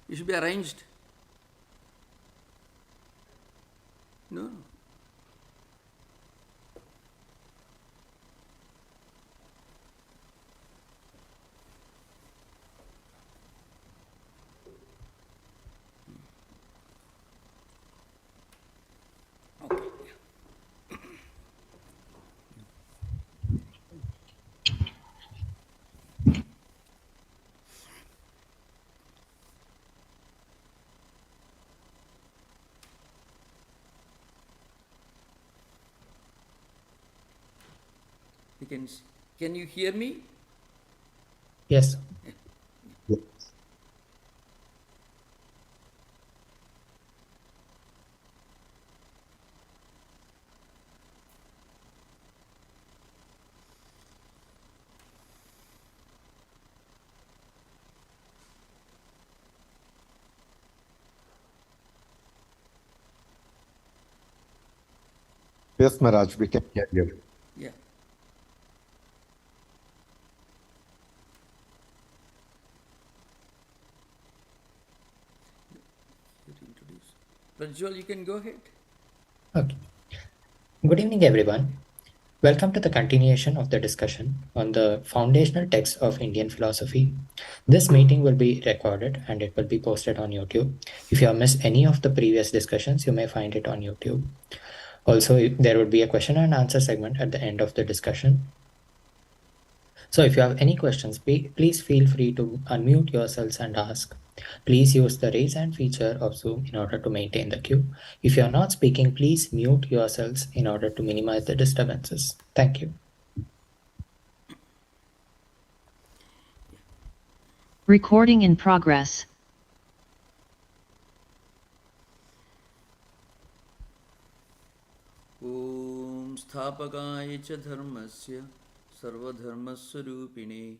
It should be arranged. No. Okay. You can you hear me? Yes. Yes, Maharaj, we can hear you. Yeah. Prajwal, you can go ahead. Okay. Good evening, everyone. Welcome to the continuation of the discussion on the foundational text of Indian philosophy. This meeting will be recorded and it will be posted on YouTube. If you have missed any of the previous discussions, you may find it on YouTube. Also, there will be a question and answer segment at the end of the discussion. So if you have any questions, please feel free to unmute yourselves and ask. Please use the raise hand feature of Zoom in order to maintain the queue. If you are not speaking, please mute yourselves in order to minimize the disturbances. Thank you. Recording in progress. Om Sthapakaya cha dharmasya sarvadharmaswarupine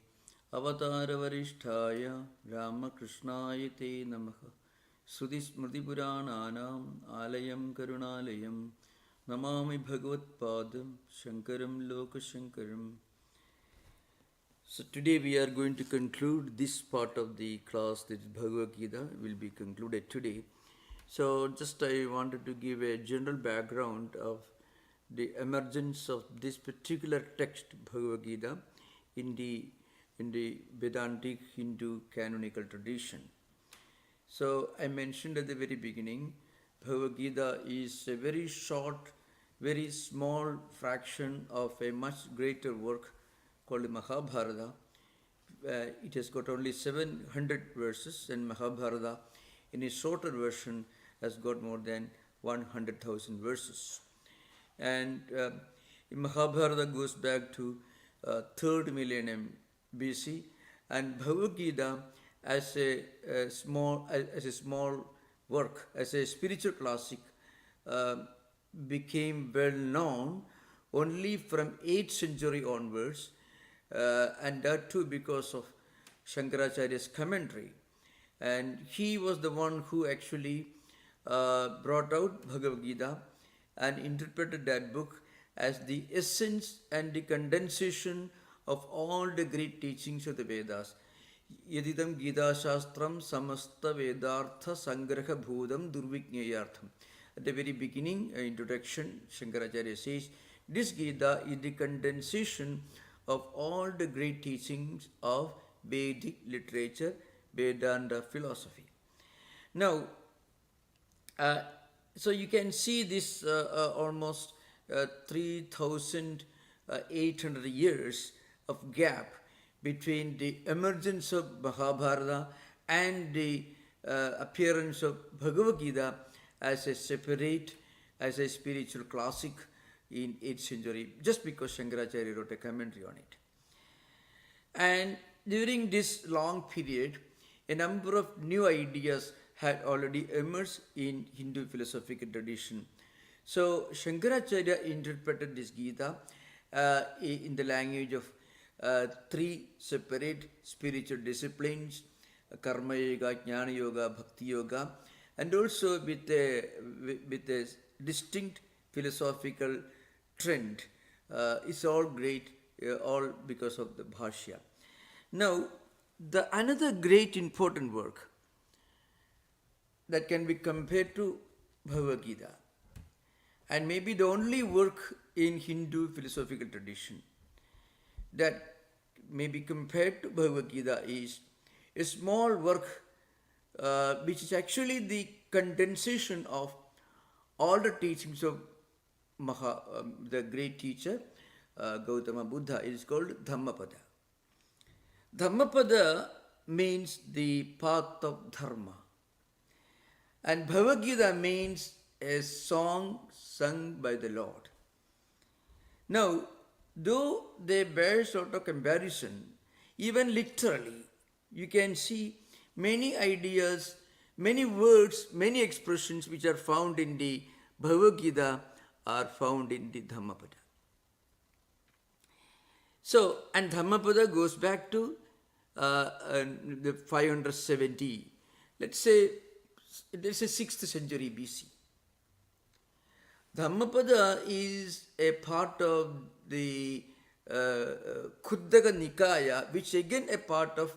Avataravarishthaya Ramakrishnaya te namaha Sudhismritipurananam Alayam Karunalayam Namami Bhagavad Padam Shankaram Lokashankaram. So today we are going to conclude this part of the class, that is Bhagavad Gita, will be concluded today. So just I wanted to give a general background of the emergence of this particular text, Bhagavad Gita, in the Vedantic Hindu canonical tradition. So I mentioned at the very beginning, Bhagavad Gita is a very short, very small fraction of a much greater work called Mahabharata. It has got only 700 verses, and Mahabharata, in a shorter version, has got more than 100,000 verses. And Mahabharata goes back to 3rd millennium BC, and Bhagavad Gita as a small work, as a spiritual classic, became well known only from 8th century onwards, and that too because of Shankaracharya's commentary. And he was the one who actually brought out Bhagavad Gita and interpreted that book as the essence and the condensation of all the great teachings of the Vedas. Yadidam Gita Shastram Samasta Vedartha Sangraha Bhudam Durvignayartham. At the very beginning, introduction, Shankaracharya says, this Gita is the condensation of all the great teachings of Vedic literature, Vedanta philosophy. Now, so you can see this almost 3,800 years of gap between the emergence of Mahabharata and the appearance of Bhagavad Gita as a separate, as a spiritual classic in 8th century, just because Shankaracharya wrote a commentary on it. And during this long period, a number of new ideas had already emerged in Hindu philosophical tradition. So Shankaracharya interpreted this Gita in the language of 3 separate spiritual disciplines, Karma Yoga, Jnana Yoga, Bhakti Yoga, and also with a distinct philosophical trend. It's all great, all because of the Bhashya. Now, the another great important work that can be compared to Bhagavad Gita, and maybe the only work in Hindu philosophical tradition that may be compared to Bhagavad Gita is a small work which is actually the condensation of all the teachings of the great teacher Gautama Buddha. It is called Dhammapada. Dhammapada means the path of Dharma, and Bhagavad Gita means a song sung by the Lord. Now, though they bear sort of comparison, even literally, you can see many ideas, many words, many expressions which are found in the Bhagavad Gita are found in the Dhammapada. So, and Dhammapada goes back to the 570, let's say 6th century BC. Dhammapada is a part of the Khuddaka Nikaya, which again a part of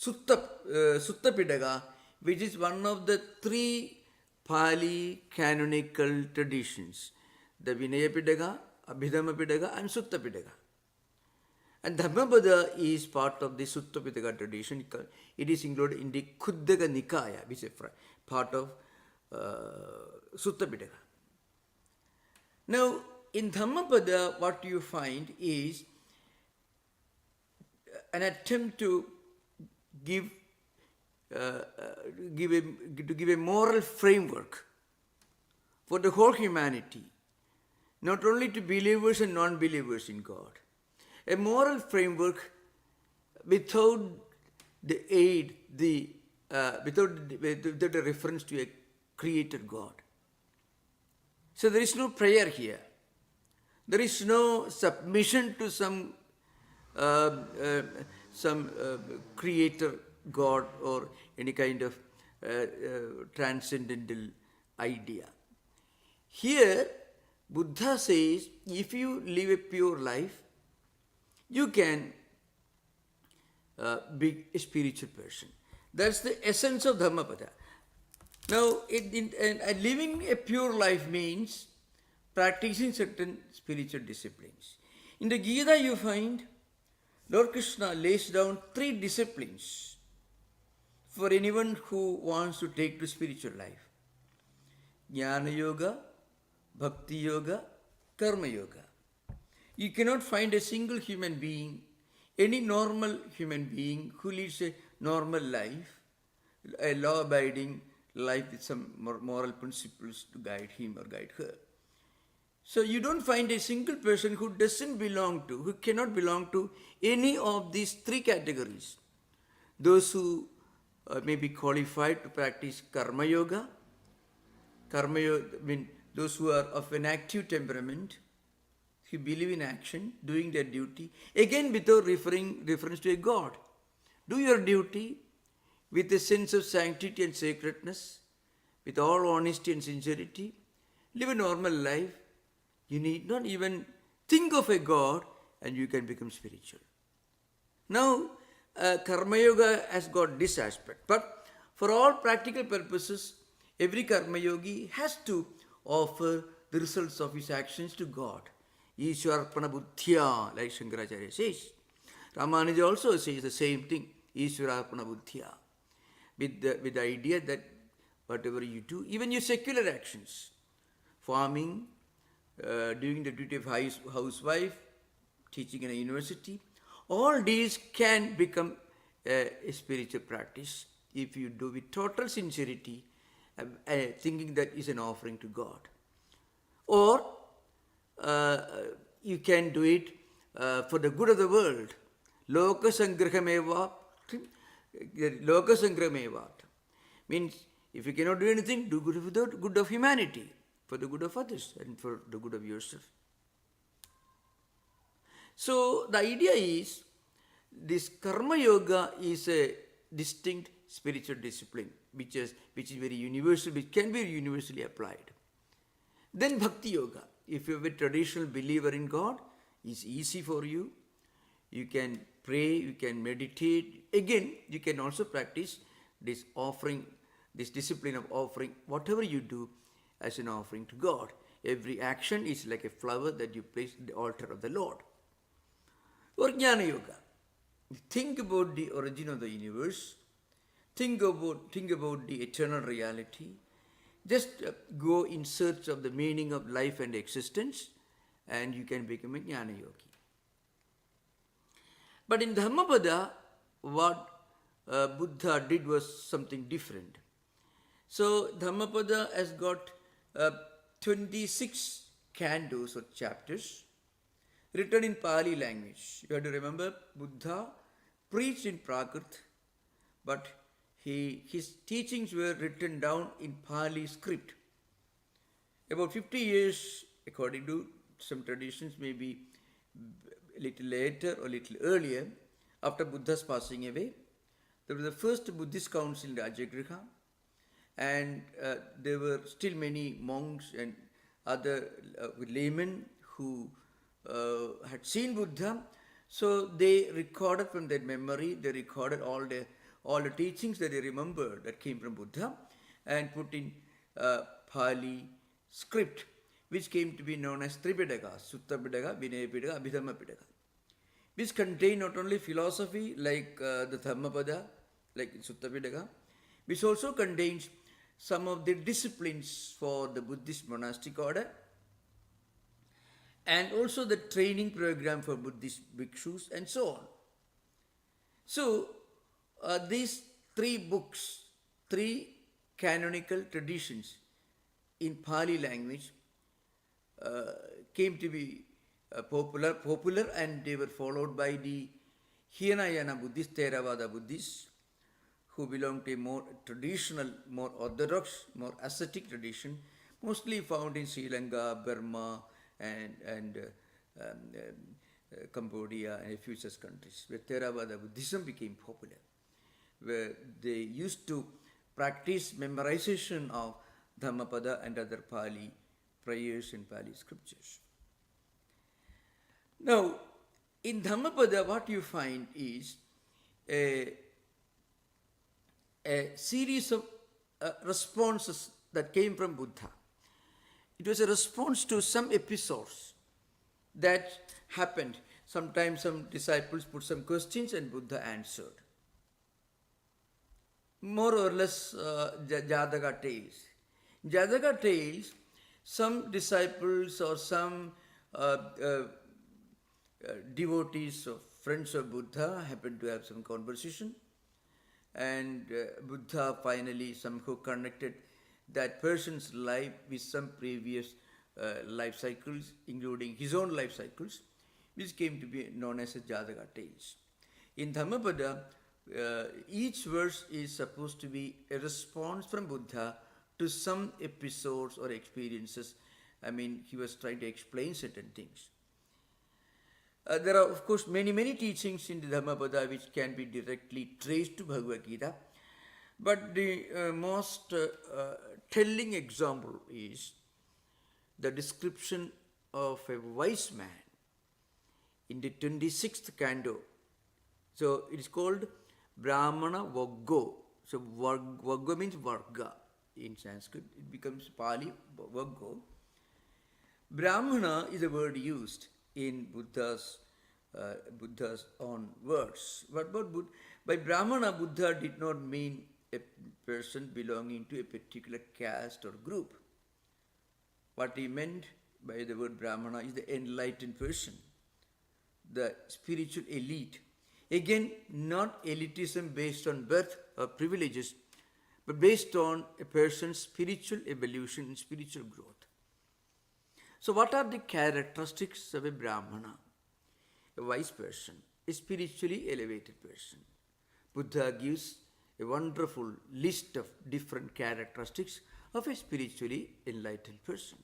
Sutta Pitaka, which is one of the 3 Pali canonical traditions, the Vinaya Pitaka, Abhidhamma Pitaka and Sutta Pitaka. And Dhammapada is part of the Sutta Pitaka tradition. It is included in the Khuddaka Nikaya, which is a part of Sutta Pitaka. Now, in Dhammapada, what you find is an attempt to give a moral framework for the whole humanity, not only to believers and non-believers in God. A moral framework without the aid, without a reference to a creator God. So there is no prayer here. There is no submission to some creator God or any kind of transcendental idea. Here, Buddha says, if you live a pure life, you can be a spiritual person. That's the essence of Dhammapada. Now, living a pure life means practicing certain spiritual disciplines. In the Gita, you find Lord Krishna lays down 3 disciplines for anyone who wants to take to spiritual life: Jnana Yoga, Bhakti Yoga, Karma Yoga. You cannot find a single human being, any normal human being who leads a normal life, a law-abiding life with some moral principles to guide him or guide her. So you don't find a single person who cannot belong to any of these 3 categories. Those who may be qualified to practice Karma Yoga, those who are of an active temperament, who believe in action, doing their duty, again without reference to a God. Do your duty with a sense of sanctity and sacredness, with all honesty and sincerity. Live a normal life. You need not even think of a God and you can become spiritual. Now, Karma Yoga has got this aspect. But for all practical purposes, every Karma Yogi has to offer the results of his actions to God. Ishwararpana Buddhya, like Shankaracharya says. Ramanuja also says the same thing, Ishwararpana Buddhya. With the idea that whatever you do, even your secular actions, farming, doing the duty of housewife, teaching in a university, all these can become a spiritual practice if you do with total sincerity, thinking that is an offering to God. Or you can do it for the good of the world. Loka sangrahameva. Loka sangrahameva means if you cannot do anything, do good for the good of humanity, for the good of others and for the good of yourself. So the idea is this Karma Yoga is a distinct spiritual discipline which is very universal, which can be universally applied. Then Bhakti Yoga. If you are a traditional believer in God, it's easy for you. You can pray, you can meditate. Again, you can also practice this offering this discipline of offering whatever you do as an offering to God. Every action is like a flower that you place at the altar of the Lord. Or Jnana Yoga. Think about the origin of the universe. Think about the eternal reality. Just go in search of the meaning of life and existence, and you can become a Jnana Yogi. But in Dhammapada, what Buddha did was something different. So Dhammapada has got 26 cantos or chapters written in Pali language. You have to remember, Buddha preached in Prakrit, but his teachings were written down in Pali script. About 50 years, according to some traditions, maybe a little later or a little earlier, after Buddha's passing away, there was the first Buddhist council in Rajagriha, and there were still many monks and other laymen who had seen Buddha. So they recorded from their memory, they recorded all the teachings that they remembered that came from Buddha and put in Pali script, which came to be known as Tripitaka, Sutta Pitaka, Vinaya Pitaka, Abhidhamma Pitaka, which contain not only philosophy like the Dhammapada, like Sutta Pitaka, which also contains some of the disciplines for the Buddhist monastic order, and also the training program for Buddhist bhikshus and so on. So these three books, three canonical traditions in Pali language came to be popular, and they were followed by the Hinayana Buddhists, Theravada Buddhists, who belong to a more traditional, more orthodox, more ascetic tradition, mostly found in Sri Lanka, Burma, and Cambodia and a few such countries, where Theravada Buddhism became popular, where they used to practice memorization of Dhammapada and other Pali prayers and Pali scriptures. Now, in Dhammapada, what you find is a series of responses that came from Buddha. It was a response to some episodes that happened. Sometimes some disciples put some questions and Buddha answered. More or less Jataka tales. Jataka tales, some disciples or some devotees or friends of Buddha happened to have some conversation, and Buddha finally somehow connected that person's life with some previous life cycles, including his own life cycles, which came to be known as Jataka tales. In Dhammapada, each verse is supposed to be a response from Buddha to some episodes or experiences. I mean, he was trying to explain certain things. There are, of course, many teachings in the Dhammapada which can be directly traced to Bhagavad Gita. But the most telling example is the description of a wise man in the 26th canto. So it is called Brahmana Vaggo. So Vaggo means Varga in Sanskrit. It becomes Pali Vaggo. Brahmana is a word used in Buddha's own words. But by Brahmana, Buddha did not mean a person belonging to a particular caste or group. What he meant by the word Brahmana is the enlightened person, the spiritual elite. Again, not elitism based on birth or privileges, but based on a person's spiritual evolution and spiritual growth. So what are the characteristics of a Brahmana? A wise person, a spiritually elevated person. Buddha gives a wonderful list of different characteristics of a spiritually enlightened person.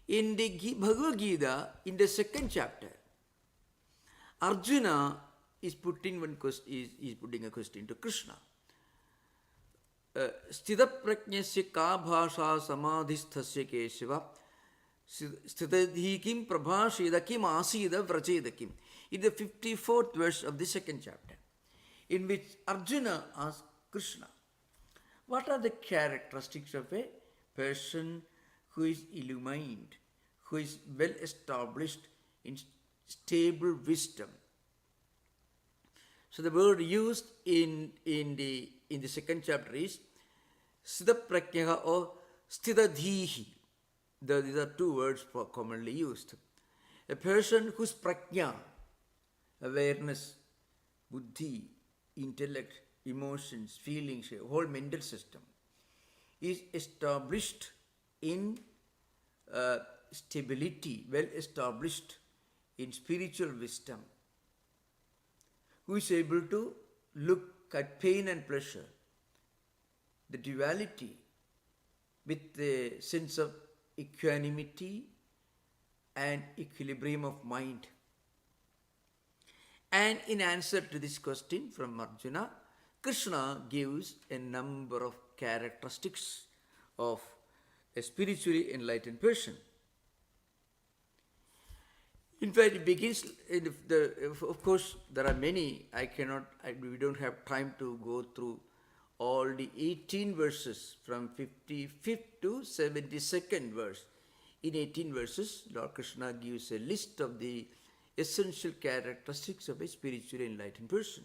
In the Bhagavad Gita, in the second chapter, Arjuna is putting a question to Krishna. Sthita prajnasya ka bhasha samadhisthasya keshava Sthitadhikim prabhashedakim asida vrachedakim. In the 54th verse of the second chapter, in which Arjuna asks Krishna, What are the characteristics of a person who is illumined, who is well established in stable wisdom? So the word used in the second chapter is Siddhaprajnaha or Sthidadhihi. These are two words commonly used. A person whose prajna, awareness, buddhi, intellect, emotions, feelings, whole mental system, is established in stability, well established in spiritual wisdom, who is able to look at pain and pleasure, the duality, with a sense of equanimity and equilibrium of mind. And in answer to this question from Arjuna, Krishna gives a number of characteristics of a spiritually enlightened person. In fact, it begins, of course, there are many, we don't have time to go through all the 18 verses from 55th to 72nd verse. In 18 verses, Lord Krishna gives a list of the essential characteristics of a spiritually enlightened person.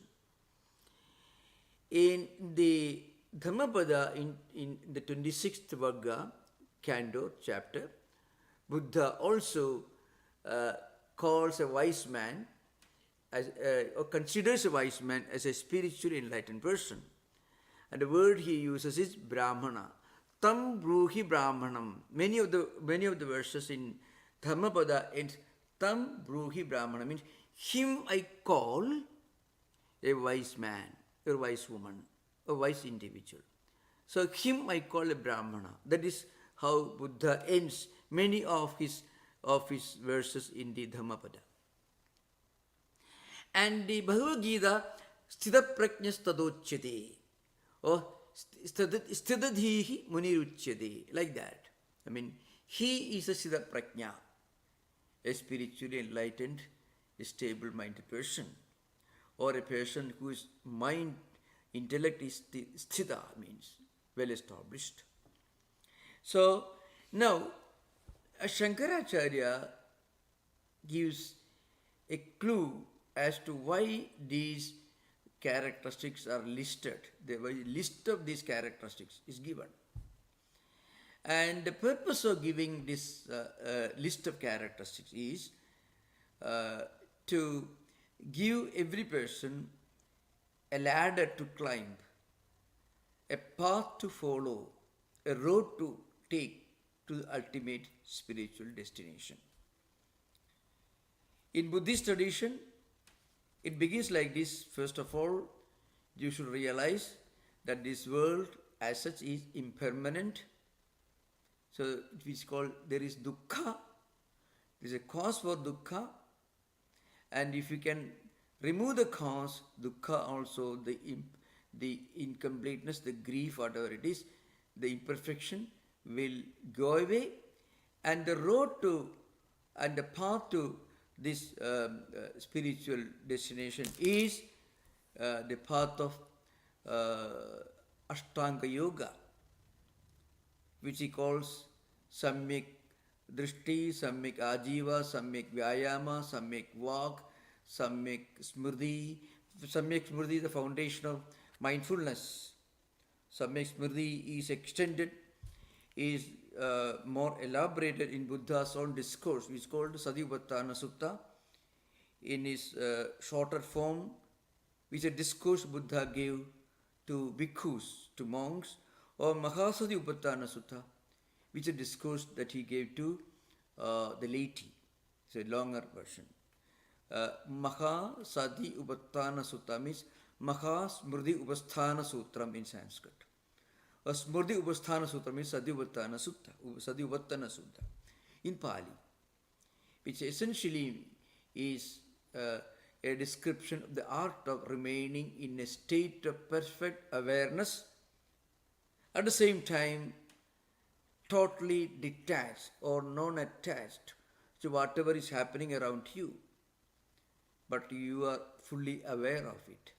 In the Dhammapada, in the 26th Vagga, Canto, chapter, Buddha also calls a wise man, or considers a wise man as a spiritually enlightened person. And the word he uses is Brahmana. Tam bruhi Brahmanam. Many of the verses in Dhammapada ends Tam bruhi Brahmana, means him I call a wise man, a wise woman, a wise individual. So him I call a Brahmana. That is how Buddha ends many of his verses in the Dhammapada. And the Bhagavad Gita, Sthitaprajnas tadochyate, or Sthidadhihi muniruchyate, like that. I mean, he is a Sthitaprajna, a spiritually enlightened, stable-minded person, or a person whose mind, intellect is sthita, means well established. So now Shankaracharya gives a clue as to why these characteristics are listed. The list of these characteristics is given. And the purpose of giving this list of characteristics is to give every person a ladder to climb, a path to follow, a road to take to the ultimate spiritual destination. In Buddhist tradition, it begins like this. First of all, you should realize that this world as such is impermanent. So it is called, there is dukkha, there is a cause for dukkha, and if you can remove the cause, dukkha also, the incompleteness, the grief, whatever it is, the imperfection will go away, and the road to and the path to this spiritual destination is the path of Ashtanga Yoga, which he calls Samyak Drishti, Samyak Ajiva, Samyak Vyayama, Samyak Vak, Samyak Smriti. Samyak Smriti is the foundation of mindfulness. Samyak Smriti is extended, is more elaborated in Buddha's own discourse, which is called Satipattana Sutta, in his shorter form, which is a discourse Buddha gave to bhikkhus, to monks, or Mahasati Upattana Sutta, which is a discourse that he gave to the laity. It's a longer version. Mahasati Upattana Sutta means Mahasmriti Upasthana Sutram in Sanskrit. A Smriti Upasthana Sutra means Sati Upattana Sutta in Pali, which essentially is a description of the art of remaining in a state of perfect awareness, at the same time totally detached or non-attached to whatever is happening around you, but you are fully aware of it,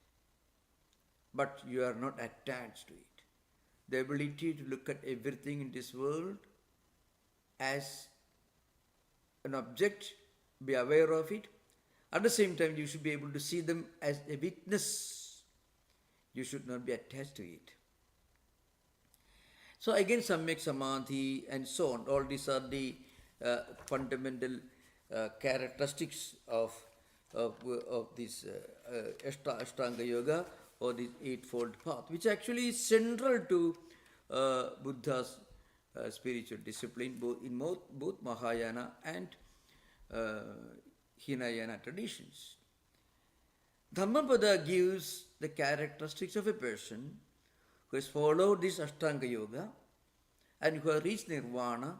but you are not attached to it. the ability to look at everything in this world as an object, be aware of it. At the same time, you should be able to see them as a witness. You should not be attached to it. So again, Samyak Samadhi and so on. All these are the fundamental characteristics of this Ashtanga Yoga, or the Eightfold Path, which actually is central to Buddha's spiritual discipline, both Mahayana and Hinayana traditions. Dhammapada gives the characteristics of a person who has followed this Ashtanga Yoga and who has reached Nirvana,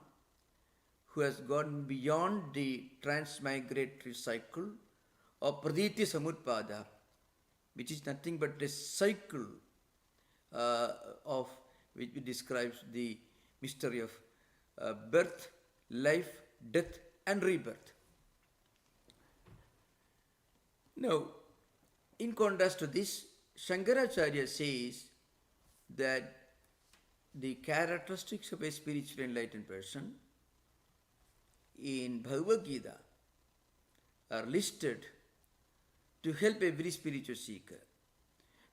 who has gone beyond the transmigratory cycle of Praditya Samutpada, which is nothing but a cycle of which describes the mystery of birth, life, death, and rebirth. Now, in contrast to this, Shankaracharya says that the characteristics of a spiritually enlightened person in Bhagavad Gita are listed to help every spiritual seeker.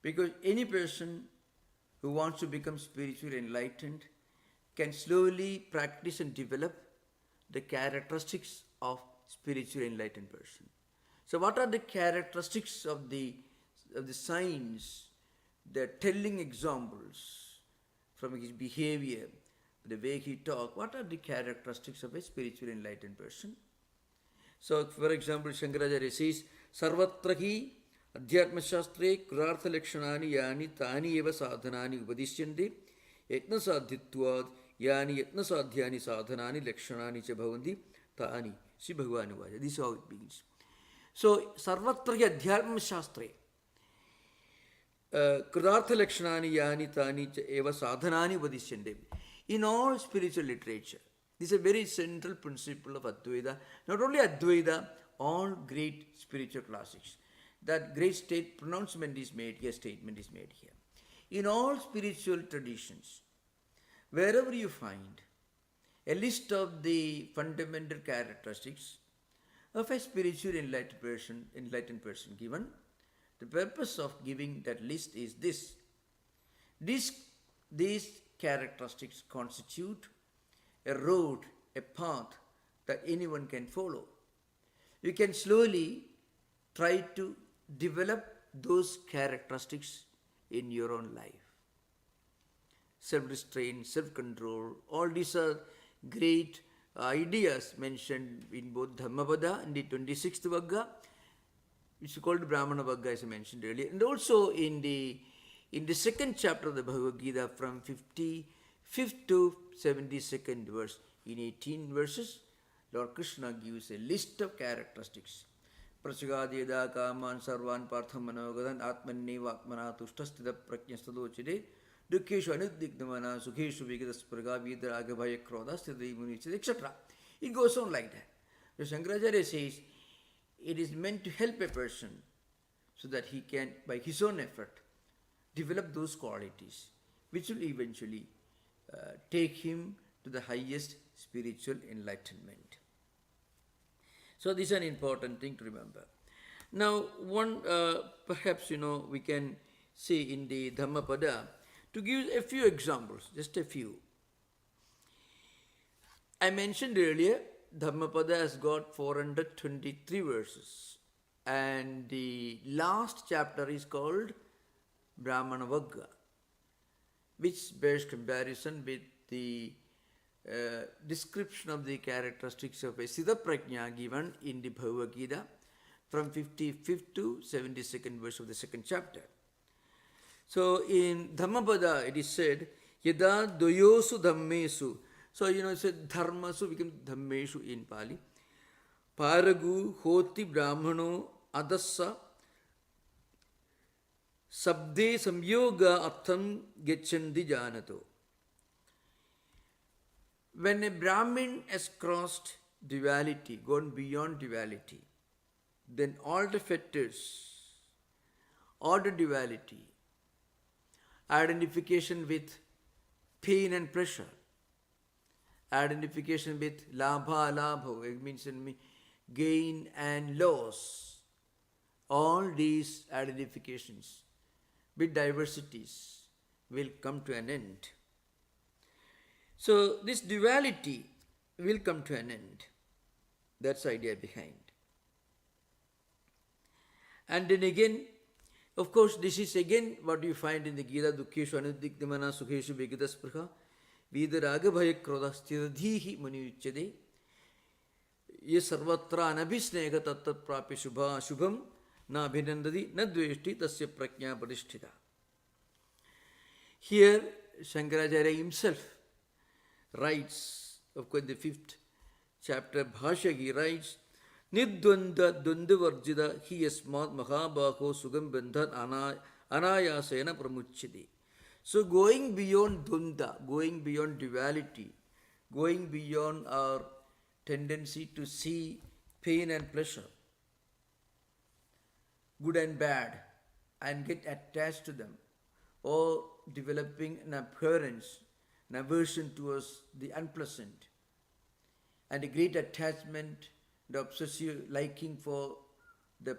Because any person who wants to become spiritually enlightened can slowly practice and develop the characteristics of spiritually enlightened person. So what are the characteristics of the signs, the telling examples from his behavior, the way he talks? What are the characteristics of a spiritually enlightened person? So, for example, Shankaracharya says, Sarvatra hi Adhyatma Shastre Krartha Lakshanani Yani Tani Eva Sadhanani Upadishyante Yatna Sadhitvad Yani Yatna Sadhyani Sadhanani Lakshanani Cha Bhavanti Tani. Sri Bhagavan Vaja. This is how it begins. So, Sarvatra hi Adhyatma Shastre Krartha Lakshanani Yani Tani Eva Sadhanani Upadishyante. In all spiritual literature, this is a very central principle of Advaita. Not only Advaita, all great spiritual classics. That great pronouncement is made here, statement is made here. In all spiritual traditions, wherever you find a list of the fundamental characteristics of a spiritually enlightened person given, the purpose of giving that list is this. These characteristics constitute a road, a path that anyone can follow. You can slowly try to develop those characteristics in your own life. Self-restraint, self-control, all these are great ideas mentioned in both Dhammapada in the 26th Vagga, which is called Brahmana Vagga as I mentioned earlier, and also in the second chapter of the Bhagavad Gita from 55th to 72nd verse. In 18 verses, Lord Krishna gives a list of characteristics. Prasagadiyada kaman sarvan partham manogadan atmanneva atmana tushtasthita prajnastadochide dukkeshu anuddignamana sukheshu vigadaspraga vidaragabhaya krodasthitai munichide, etc. It goes on like that. So Shankaracharya says it is meant to help a person so that he can, by his own effort, develop those qualities which will eventually take him to the highest spiritual enlightenment. So this is an important thing to remember. Now, one perhaps we can see in the Dhammapada to give a few examples, just a few. I mentioned earlier, Dhammapada has got 423 verses, and the last chapter is called Brahmana Vagga, which bears comparison with the description of the characteristics of a Siddha Prajna given in the Bhagavad Gita from 55th to 72nd verse of the second chapter. So in Dhammapada it is said, Yada doyosu dhammesu. So it said dharmasu became dhammeshu in Pali. Paragu hoti brahmano adassa sabde samyoga artham gechandi janato. When a Brahmin has crossed duality, gone beyond duality, then all the fetters, all the duality, identification with pain and pleasure. Identification with labha, labho, it means in me gain and loss. All these identifications with diversities will come to an end. So this duality will come to an end. That's the idea behind. And then again, of course, this is again what you find in the Gita, Dukkheshu Anudikdamana Sukheshu Vegitaspraha, Vidaraga Bhaya Krodha Stiradhihi Muni Ye Sarvatra Anabhisnega Tattat Prapi Shubha Shubham Na Abhinandadi Na Dveshti Tasya Praknya Padisthita. Here, Shankaracharya himself writes, of course, the 5th chapter, Bhashya, he writes, Nidvanda Dvandavarjida hi yasmat mahabhako sugam bandhan anayasena pramuchchati. So going beyond dvanda, going beyond duality, going beyond our tendency to see pain and pleasure, good and bad, and get attached to them, or developing an abhorrence, an aversion towards the unpleasant, and a great attachment, the obsessive liking for the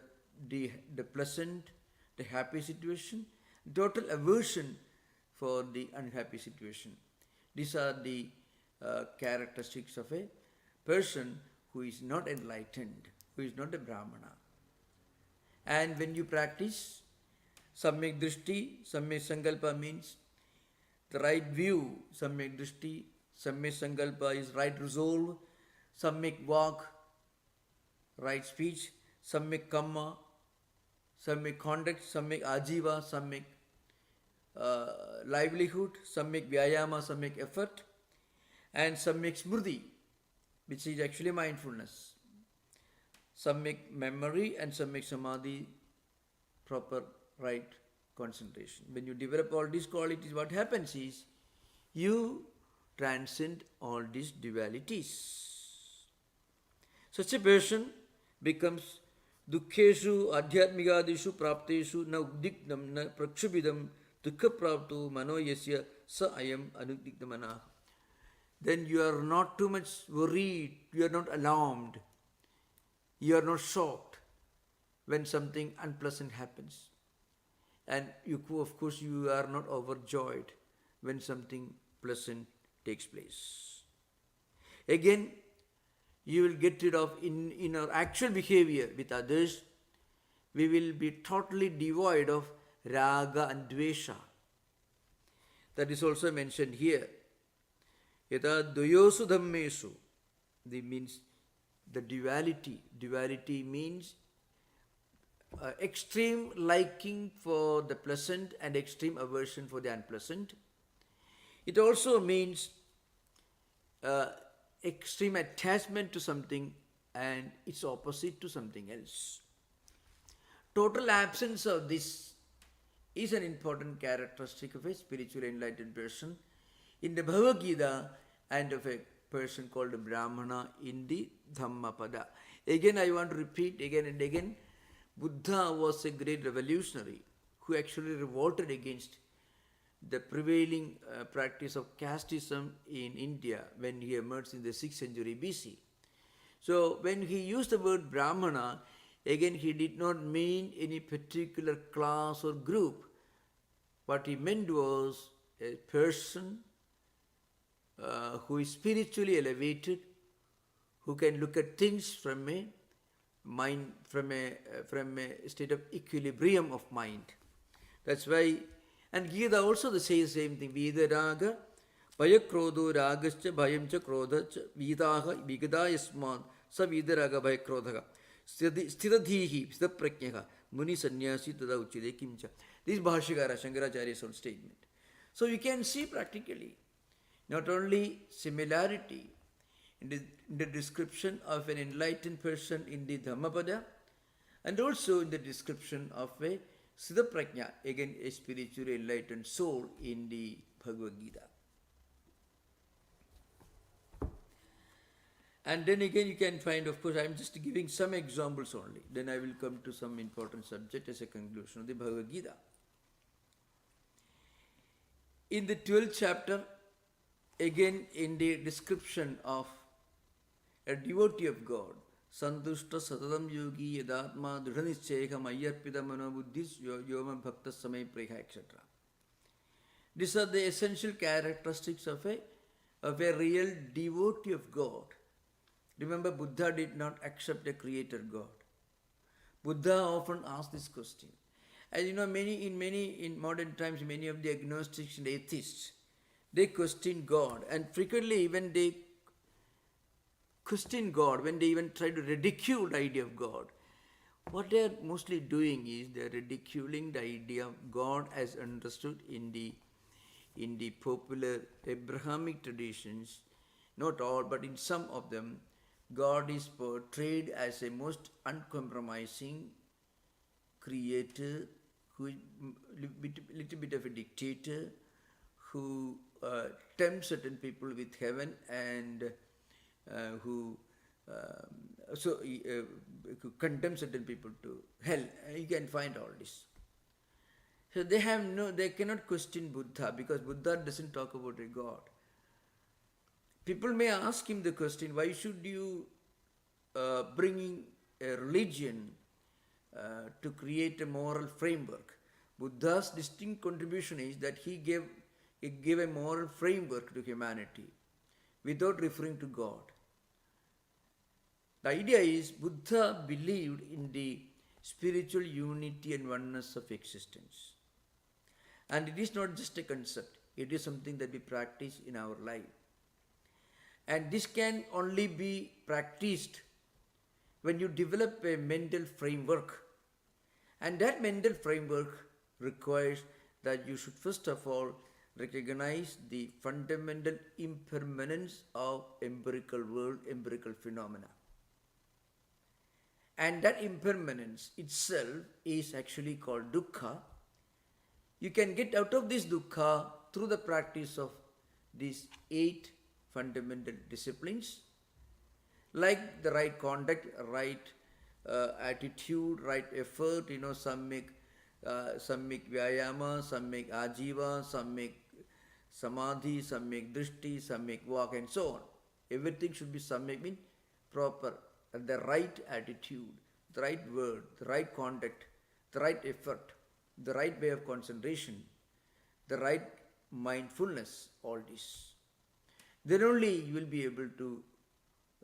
pleasant, the happy situation, total aversion for the unhappy situation. These are the characteristics of a person who is not enlightened, who is not a Brahmana. And when you practice Samyak Drishti, Samyak Sankalpa means the right view, Samyak Drishti, Samyak Sankalpa is right resolve, Samyak Vak, right speech, Samyak Kamma, Samyak conduct, Samyak Ajiva, Samyak livelihood, Samyak Vyayama, Samyak effort, and Samyak Smriti, which is actually mindfulness. Samyak memory and Samyak Samadhi, proper right concentration. When you develop all these qualities, what happens is you transcend all these dualities. Such a person becomes dukkheshu adhyatmigadishu prapteshu na udiknam na prakshubidam dukkha praptu mano yasya sa ayam anudikdamana. Then you are not too much worried, you are not alarmed, you are not shocked when something unpleasant happens. And you, of course, you are not overjoyed when something pleasant takes place. Again, you will get rid of, in our actual behavior with others, we will be totally devoid of raga and dvesha. That is also mentioned here. Yata dvayosu dhammesu. That means the duality. Duality means extreme liking for the pleasant and extreme aversion for the unpleasant. It also means extreme attachment to something and its opposite to something else. Total absence of this is an important characteristic of a spiritually enlightened person in the Bhagavad Gita and of a person called a Brahmana in the Dhammapada. Again, I want to repeat again and again, Buddha was a great revolutionary who actually revolted against the prevailing practice of casteism in India when he emerged in the 6th century BC. So when he used the word Brahmana, again he did not mean any particular class or group. What he meant was a person who is spiritually elevated, who can look at things from a mind, from a state of equilibrium of mind. That's why, and Gita also says the same thing. Vidaraga, Bhayakrodho Ragascha Bhayamcha Krodhacha Vidaha Vigada Yasman Sa Vidaraga Bhayakrodhaga Sthiradhihi Sthidaprajnaha Muni Sannyasi Tada Uchide Kimcha. This is Bhashikara Shankaracharya's own statement. So you can see practically not only similarity in the description of an enlightened person in the Dhammapada and also in the description of a Siddhaprajna, again a spiritually enlightened soul in the Bhagavad Gita. And then again you can find, of course, I am just giving some examples only. Then I will come to some important subject as a conclusion of the Bhagavad Gita. In the 12th chapter, again in the description of a devotee of God, Santushta Satadam Yogi Yadatma Dridhanischeka Mayarpita Manobuddhis Yoma Bhakta Samay Priha, etc. These are the essential characteristics of a real devotee of God. Remember, Buddha did not accept a creator God. Buddha often asked this question. As you know, in modern times, many of the agnostics and atheists, they question God, and frequently when they question God, when they even try to ridicule the idea of God, what they are mostly doing is they are ridiculing the idea of God as understood in the popular Abrahamic traditions. Not all, but in some of them, God is portrayed as a most uncompromising creator, who is a little bit of a dictator, who tempts certain people with heaven and who condemns certain people to hell. You can find all this. So they cannot question Buddha, because Buddha doesn't talk about a God. People may ask him the question, why should you bring a religion to create a moral framework? Buddha's distinct contribution is that he gave a moral framework to humanity without referring to God. The idea is Buddha believed in the spiritual unity and oneness of existence. And it is not just a concept, it is something that we practice in our life. And this can only be practiced when you develop a mental framework. And that mental framework requires that you should first of all recognize the fundamental impermanence of empirical world, empirical phenomena. And that impermanence itself is actually called dukkha. You can get out of this dukkha through the practice of these 8 fundamental disciplines, like the right conduct, right attitude, right effort. Some make vyayama, some make ajiva, some make samadhi, some make drishti, some make walk, and so on. Everything should be samyak, mean proper, the right attitude, the right word, the right conduct, the right effort, the right way of concentration, the right mindfulness, all this. Then only you will be able to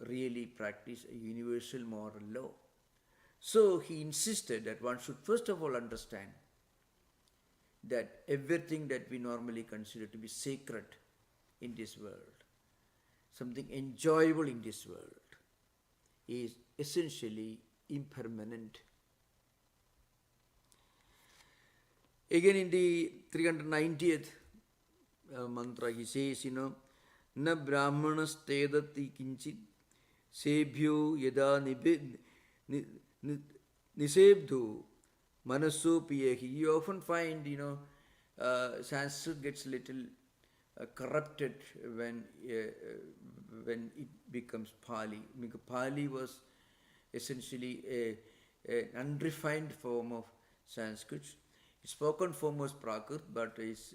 really practice a universal moral law. So he insisted that one should first of all understand that everything that we normally consider to be sacred in this world, something enjoyable in this world, is essentially impermanent. Again in the 390th mantra he says, na brahmanas tedati kinchit sebhyo yada nisebdho manasopiyahi. You often find, Sanskrit gets a little corrupted when it becomes Pali. Because Pali was essentially an unrefined form of Sanskrit. Its spoken form was Prakrit, but its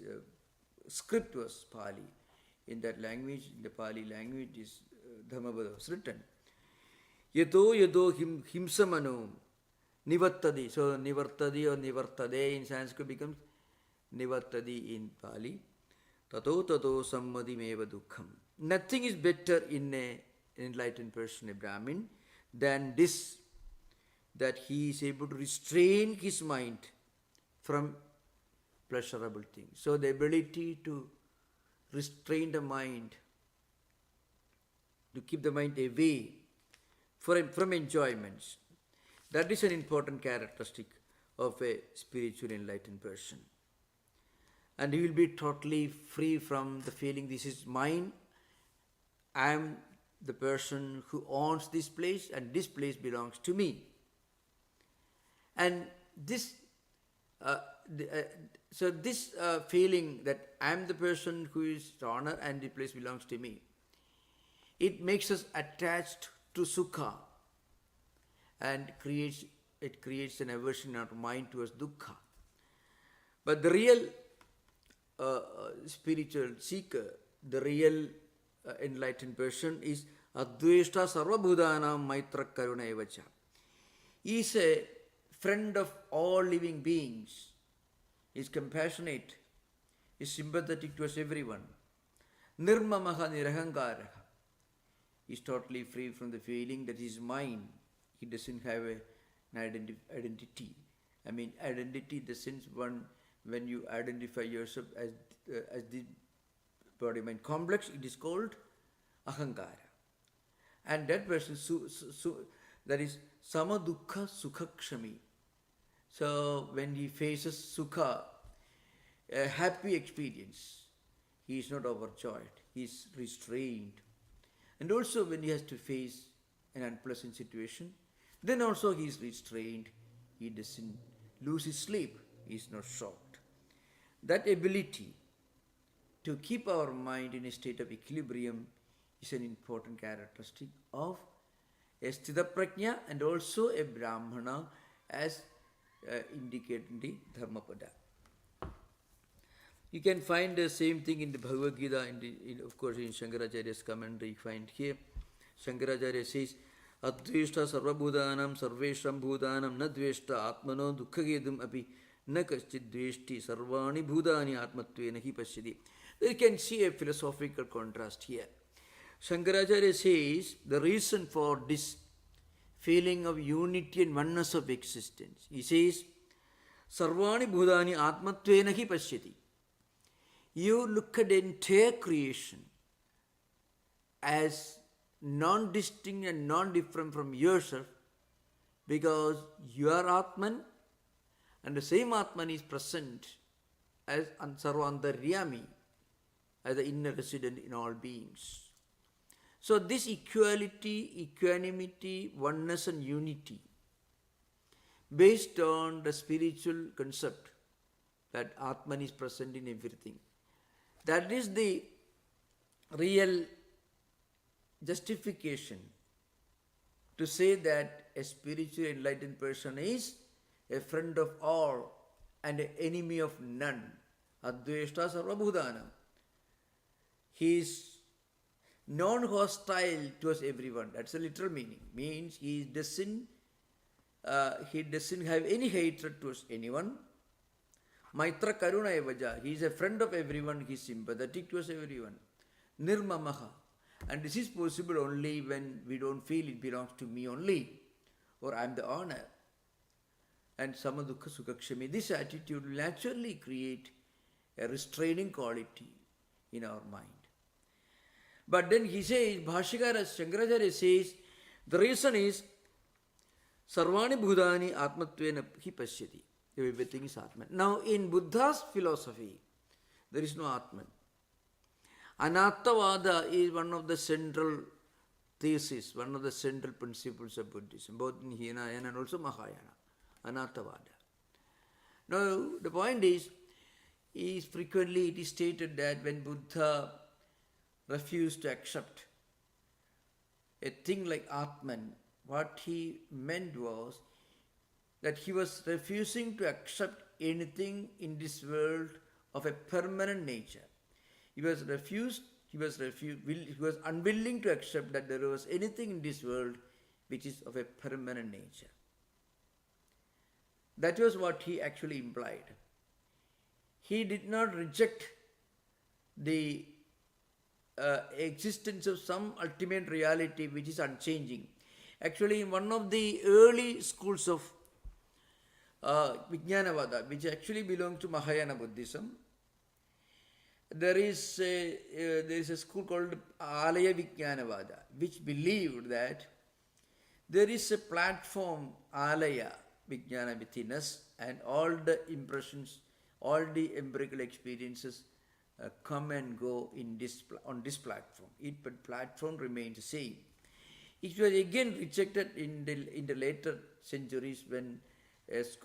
script was Pali. In that language, in the Pali language, is Dhammapada was written. Yato himsamano nivattadi. So nivartadi or nivartade in Sanskrit becomes nivattadi in Pali. Tato sammadimeva dukkham. Nothing is better in an enlightened person, a Brahmin, than this, that he is able to restrain his mind from pleasurable things. So the ability to restrain the mind, to keep the mind away from enjoyments, that is an important characteristic of a spiritual enlightened person. And he will be totally free from the feeling, this is mine, I am the person who owns this place and this place belongs to me. And this feeling that I am the person who is to honor and the place belongs to me, it makes us attached to sukha and it creates an aversion in our mind towards dukkha. But the real spiritual seeker the real enlightened person is Advaita Sarvabhudanam Maitra Karuna Evacha. He is a friend of all living beings. He is compassionate. He is sympathetic towards everyone. Nirmamaha Nirahankaraha. He is totally free from the feeling that he is mine. He doesn't have an identity. I mean, identity in the sense when you identify yourself as the body-mind complex, it is called ahankara. And that person, that is samadukha sukhakshami. So when he faces sukha, a happy experience, he is not overjoyed, he is restrained. And also when he has to face an unpleasant situation, then also he is restrained, he doesn't lose his sleep, he is not shocked. That ability to keep our mind in a state of equilibrium is an important characteristic of a Sthitaprajna and also a Brahmana, as indicated in the Dharmapada. You can find the same thing in the Bhagavad Gita, of course in Shankaracharya's commentary. You find here, Shankaracharya says, Adveshta sarvabhudanam sarvesham bhudanam na dveshta atmano dukkhakedum api na kaschid dveshti sarvani bhudani atmatvena hi pashyati. You can see a philosophical contrast here. Shankaracharya says the reason for this feeling of unity and oneness of existence. He says, Sarvani bhudani atmatvena hi pashyati. You look at the entire creation as non-distinct and non-different from yourself, because you are Atman and the same Atman is present as Sarvantaryami, as the inner resident in all beings. So this equality, equanimity, oneness and unity, based on the spiritual concept that Atman is present in everything, that is the real justification to say that a spiritually enlightened person is a friend of all and an enemy of none. Adveshta sarvabhudana. He is non-hostile towards everyone. That's a literal meaning. Means he doesn't have any hatred towards anyone. Maitra karuna evaja. He is a friend of everyone. He is sympathetic towards everyone. Nirmamaha. And this is possible only when we don't feel it belongs to me only, or I am the owner. And samadukha sukhakshami. This attitude will naturally create a restraining quality in our mind. But then he says, Bhashikara Shankaracharya says, the reason is Sarvani Bhudani Atmatvena hi pashyati. Everything is Atman. Now in Buddha's philosophy, there is no Atman. Anattavada is one of the central theses, one of the central principles of Buddhism, both in Hinayana and also Mahayana. Anattavada. Now the point is frequently it is stated that when Buddha refused to accept a thing like Atman, what he meant was that he was refusing to accept anything in this world of a permanent nature. He was unwilling to accept that there was anything in this world which is of a permanent nature. That was what he actually implied. He did not reject the existence of some ultimate reality which is unchanging. Actually, in one of the early schools of Vijnanavada, which actually belongs to Mahayana Buddhism, there is a school called Alaya Vijnanavada, which believed that there is a platform, Alaya Vijnana, within us, and all the impressions, all the empirical experiences come and go on this platform. But platform remains the same. It was again rejected in the later centuries when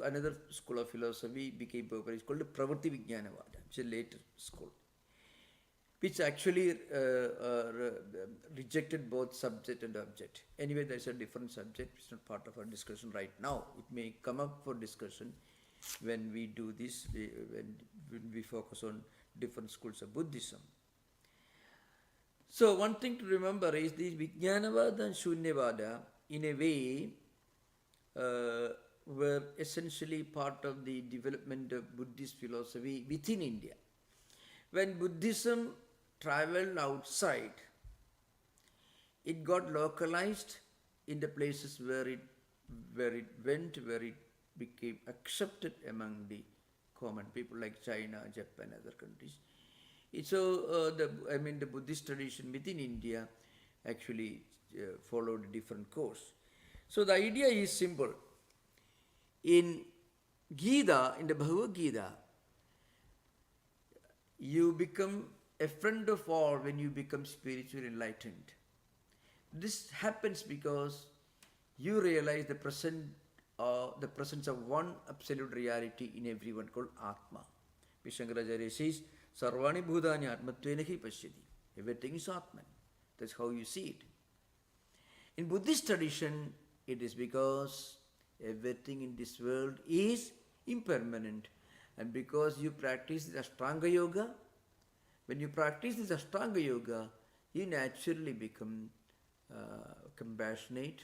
another school of philosophy became popular. It's called the Pravritti Vijnanavada, which is a later school, which actually rejected both subject and object. Anyway, there's a different subject. It's not part of our discussion right now. It may come up for discussion when we do this, when we focus on different schools of Buddhism. So one thing to remember is this Vijnanavada and Shunyavada, in a way, were essentially part of the development of Buddhist philosophy within India. When Buddhism traveled outside, it got localized in the places where it went, where it became accepted among the common people like China, Japan, other countries. So the Buddhist tradition within India actually followed a different course. So the idea is simple. In Gita, in the Bhagavad Gita, you become a friend of all when you become spiritually enlightened. This happens because you realize the presence of one absolute reality in everyone called Atma. Shankaracharya says, Sarvani Bhutani Atmatvena hi pashyati. Everything is Atman. That's how you see it. In Buddhist tradition, it is because everything in this world is impermanent. And because you practice the Ashtanga Yoga, when you practice this Ashtanga Yoga, you naturally become compassionate,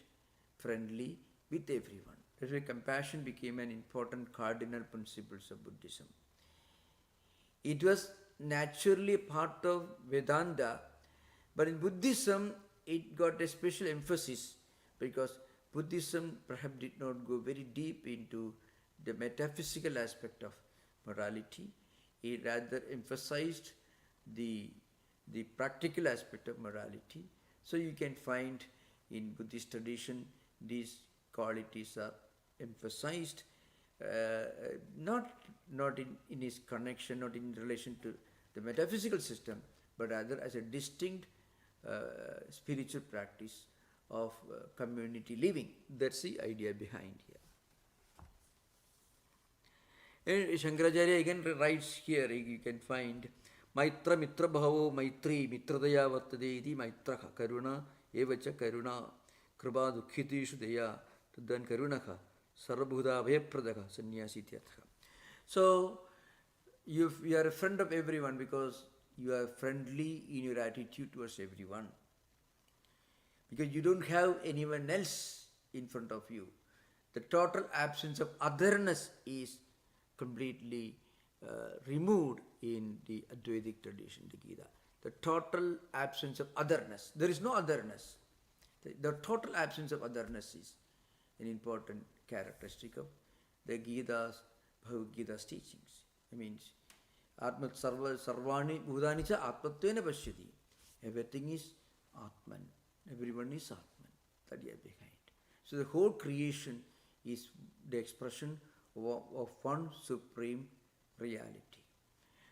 friendly with everyone. That's why compassion became an important cardinal principle of Buddhism. It was naturally a part of Vedanta, but in Buddhism it got a special emphasis because Buddhism perhaps did not go very deep into the metaphysical aspect of morality. It rather emphasized the practical aspect of morality. So you can find in Buddhist tradition these qualities are emphasized, not in its connection, not in relation to the metaphysical system, but rather as a distinct spiritual practice of community living. That's the idea behind here. And Shankaracharya again writes here, you can find Maitra Mitra Bhavo Maitri Mitradaya Vartade iti Maitraha Karuna Evacha Karuna Kriba Dukhitishu Daya Tuddan Karunaka Sarvabhuda Vayapradaka Sannyasi Tyatha. So you are a friend of everyone because you are friendly in your attitude towards everyone. Because you don't have anyone else in front of you. The total absence of otherness is completely removed in the Advaitic tradition, the Gita. The total absence of otherness. There is no otherness. The total absence of otherness is an important characteristic of the Gita's, Bhagavad Gita's teachings. It means, Atma Sarvani Bhudani cha Atmatvena pashyati. Everything is Atman. Everyone is Atman. That is behind. So the whole creation is the expression of one supreme reality.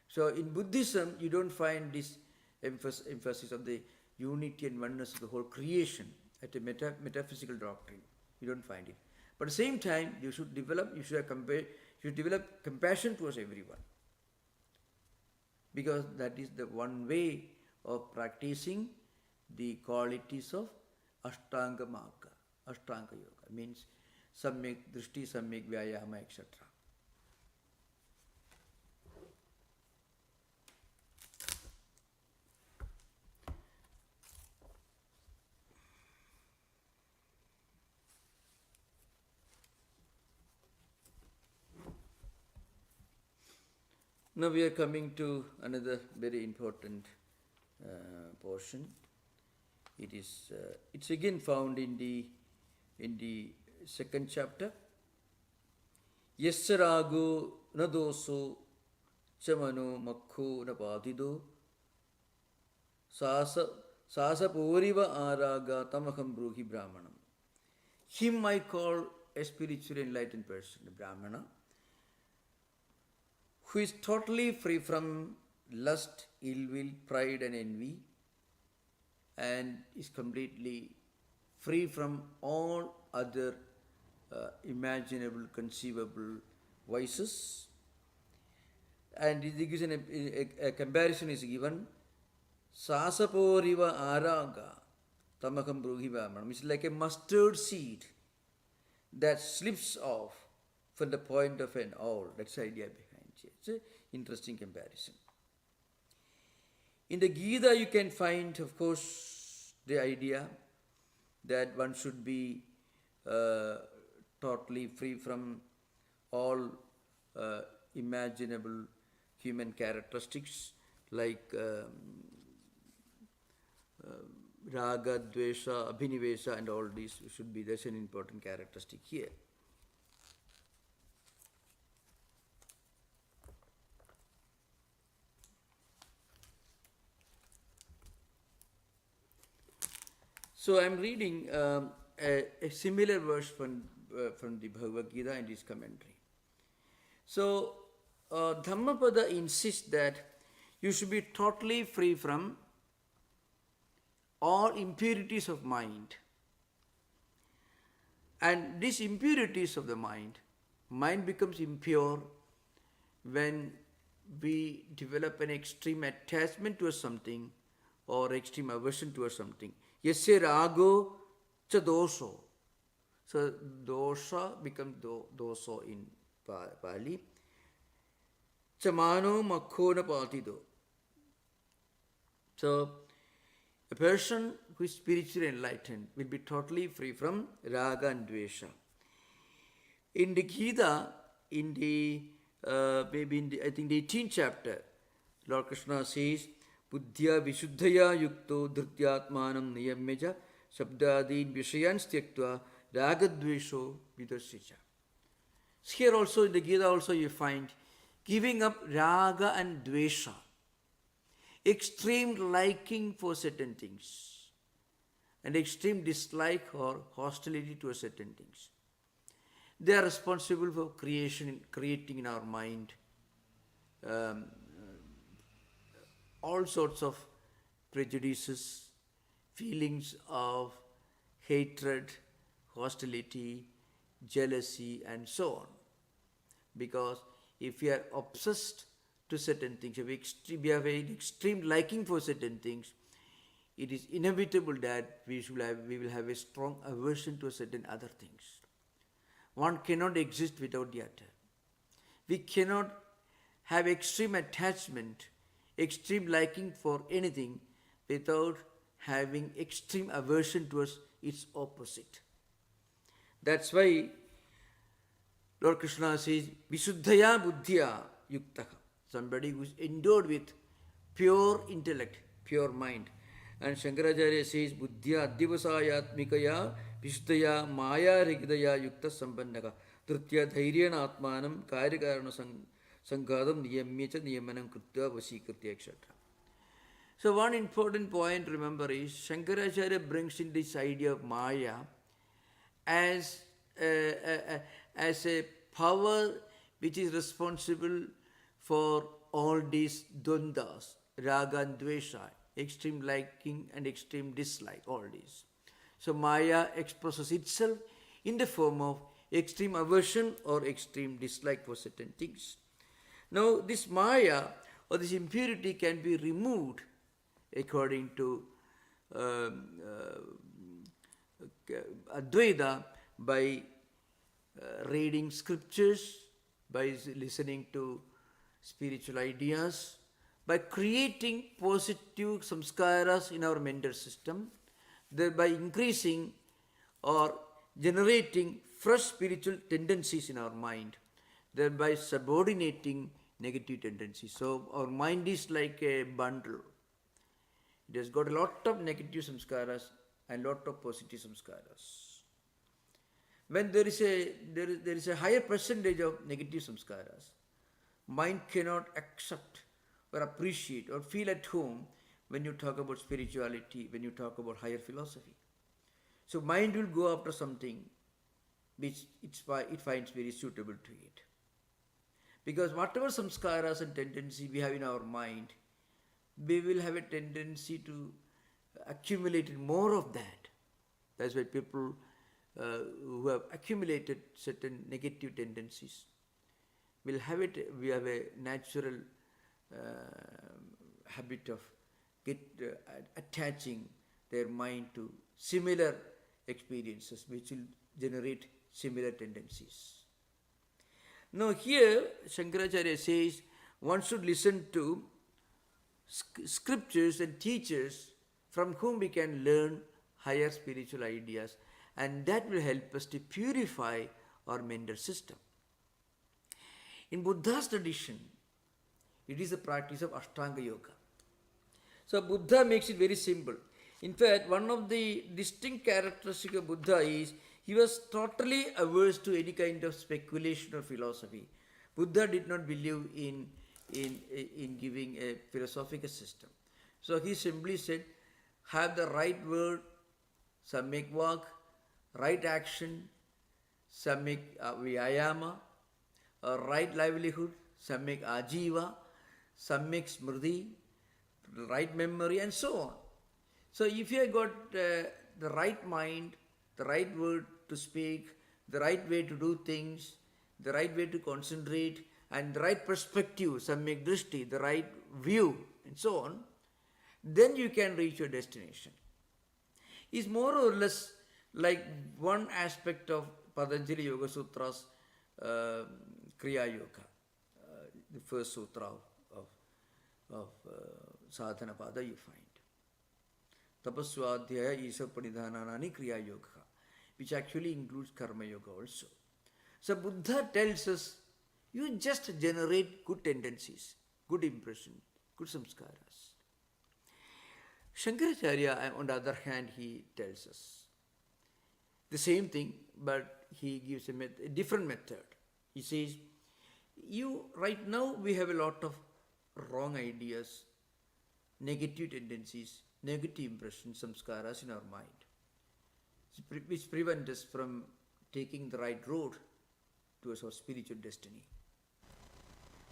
So in Buddhism, you don't find this emphasis of the unity and oneness of the whole creation at a metaphysical doctrine. You don't find it. But at the same time, you should develop compassion towards everyone. Because that is the one way of practicing the qualities of Ashtanga Marga, Ashtanga Yoga. Means Samyak Drishti, Samyak Vyayama, etc. Now we are coming to another very important portion. It's again found in the second chapter. Yassarago nadoso chamano makho napadido sasa poriva araga tamaham bruhi brahmanam. Him I call a spiritually enlightened person, a brahmana, who is totally free from lust, ill will, pride and envy, and is completely free from all other imaginable, conceivable vices. And it gives a comparison is given, Sasaporiva araga tamakam bruhi vamanam. It's like a mustard seed that slips off from the point of an awl. That's the idea behind it. It's an interesting comparison. In the Gita, you can find, of course, the idea that one should be totally free from all imaginable human characteristics like raga, dvesha, abhinivesha, and all these should be. That's an important characteristic here. So I am reading a similar verse from the Bhagavad Gita and its commentary. So Dhammapada insists that you should be totally free from all impurities of mind. And these impurities of the mind becomes impure when we develop an extreme attachment towards something or extreme aversion towards something. Yasya rago cha doso. So dosha becomes doso in Pali. Chamano makhona patido. So a person who is spiritually enlightened will be totally free from raga and dvesha. In the Gita, in the maybe in the, I think the 18th chapter, Lord Krishna says, Buddhya vishuddhaya yukto dhrityatmanam niyammeja shabdadin vishayan styaktva ragadvesho vidarsya. Here also in the Gita also you find giving up raga and dvesha, extreme liking for certain things and extreme dislike or hostility to certain things. They are responsible for creating in our mind all sorts of prejudices, feelings of hatred, hostility, jealousy, and so on. Because if we are obsessed to certain things, if we have an extreme liking for certain things, it is inevitable that we will have a strong aversion to certain other things. One cannot exist without the other. We cannot have extreme attachment, extreme liking for anything without having extreme aversion towards its opposite. That's why Lord Krishna says, Vishuddhaya buddhya yuktaha. Somebody who is endowed with pure intellect, pure mind. And Shankaracharya says, Buddhya adhyavasayatmikaya vishuddhaya maya rigidaya yukta sambannaka trutya dhairyana atmanam karyakarana sanghadam niyamyecha niyamanam krutya vasikritya, etc. So one important point to remember is Shankaracharya brings in this idea of maya as a power which is responsible for all these dvandas, raga and dvesha, extreme liking and extreme dislike, all these. So Maya expresses itself in the form of extreme aversion or extreme dislike for certain things. Now this Maya or this impurity can be removed according to Advaita by reading scriptures, by listening to spiritual ideas, by creating positive samskaras in our mental system, thereby increasing or generating fresh spiritual tendencies in our mind, thereby subordinating negative tendencies. So our mind is like a bundle. It has got a lot of negative samskaras and lot of positive samskaras. When there is a higher percentage of negative samskaras, mind cannot accept or appreciate or feel at home when you talk about spirituality, when you talk about higher philosophy. So mind will go after something which it finds very suitable to it. Because whatever samskaras and tendency we have in our mind, we will have a tendency to accumulate more of that. That's why people who have accumulated certain negative tendencies will have it. We have a natural habit of attaching their mind to similar experiences which will generate similar tendencies. Now here Shankaracharya says one should listen to scriptures and teachers from whom we can learn higher spiritual ideas, and that will help us to purify our mental system. In Buddha's tradition, it is the practice of Ashtanga Yoga. So Buddha makes it very simple. In fact, one of the distinct characteristics of Buddha is he was totally averse to any kind of speculation or philosophy. Buddha did not believe in giving a philosophical system. So he simply said, have the right word, samyak vak, right action, samyak vyayama, right livelihood, samyak ajiva, samyak smriti, right memory, and so on. So if you have got the right mind, the right word to speak, the right way to do things, the right way to concentrate, and the right perspective, samyak drishti, the right view, and so on, then you can reach your destination. It's more or less like one aspect of Patanjali Yoga Sutra's Kriya Yoga, the first sutra of Sadhana Pada you find. Tapaswadhyaya Isa Pranidhananani Kriya Yoga, which actually includes Karma Yoga also. So Buddha tells us, you just generate good tendencies, good impressions, good samskaras. Shankaracharya, on the other hand, he tells us the same thing, but he gives a different method. He says, right now we have a lot of wrong ideas, negative tendencies, negative impressions, samskaras in our mind, which prevent us from taking the right road towards our spiritual destiny.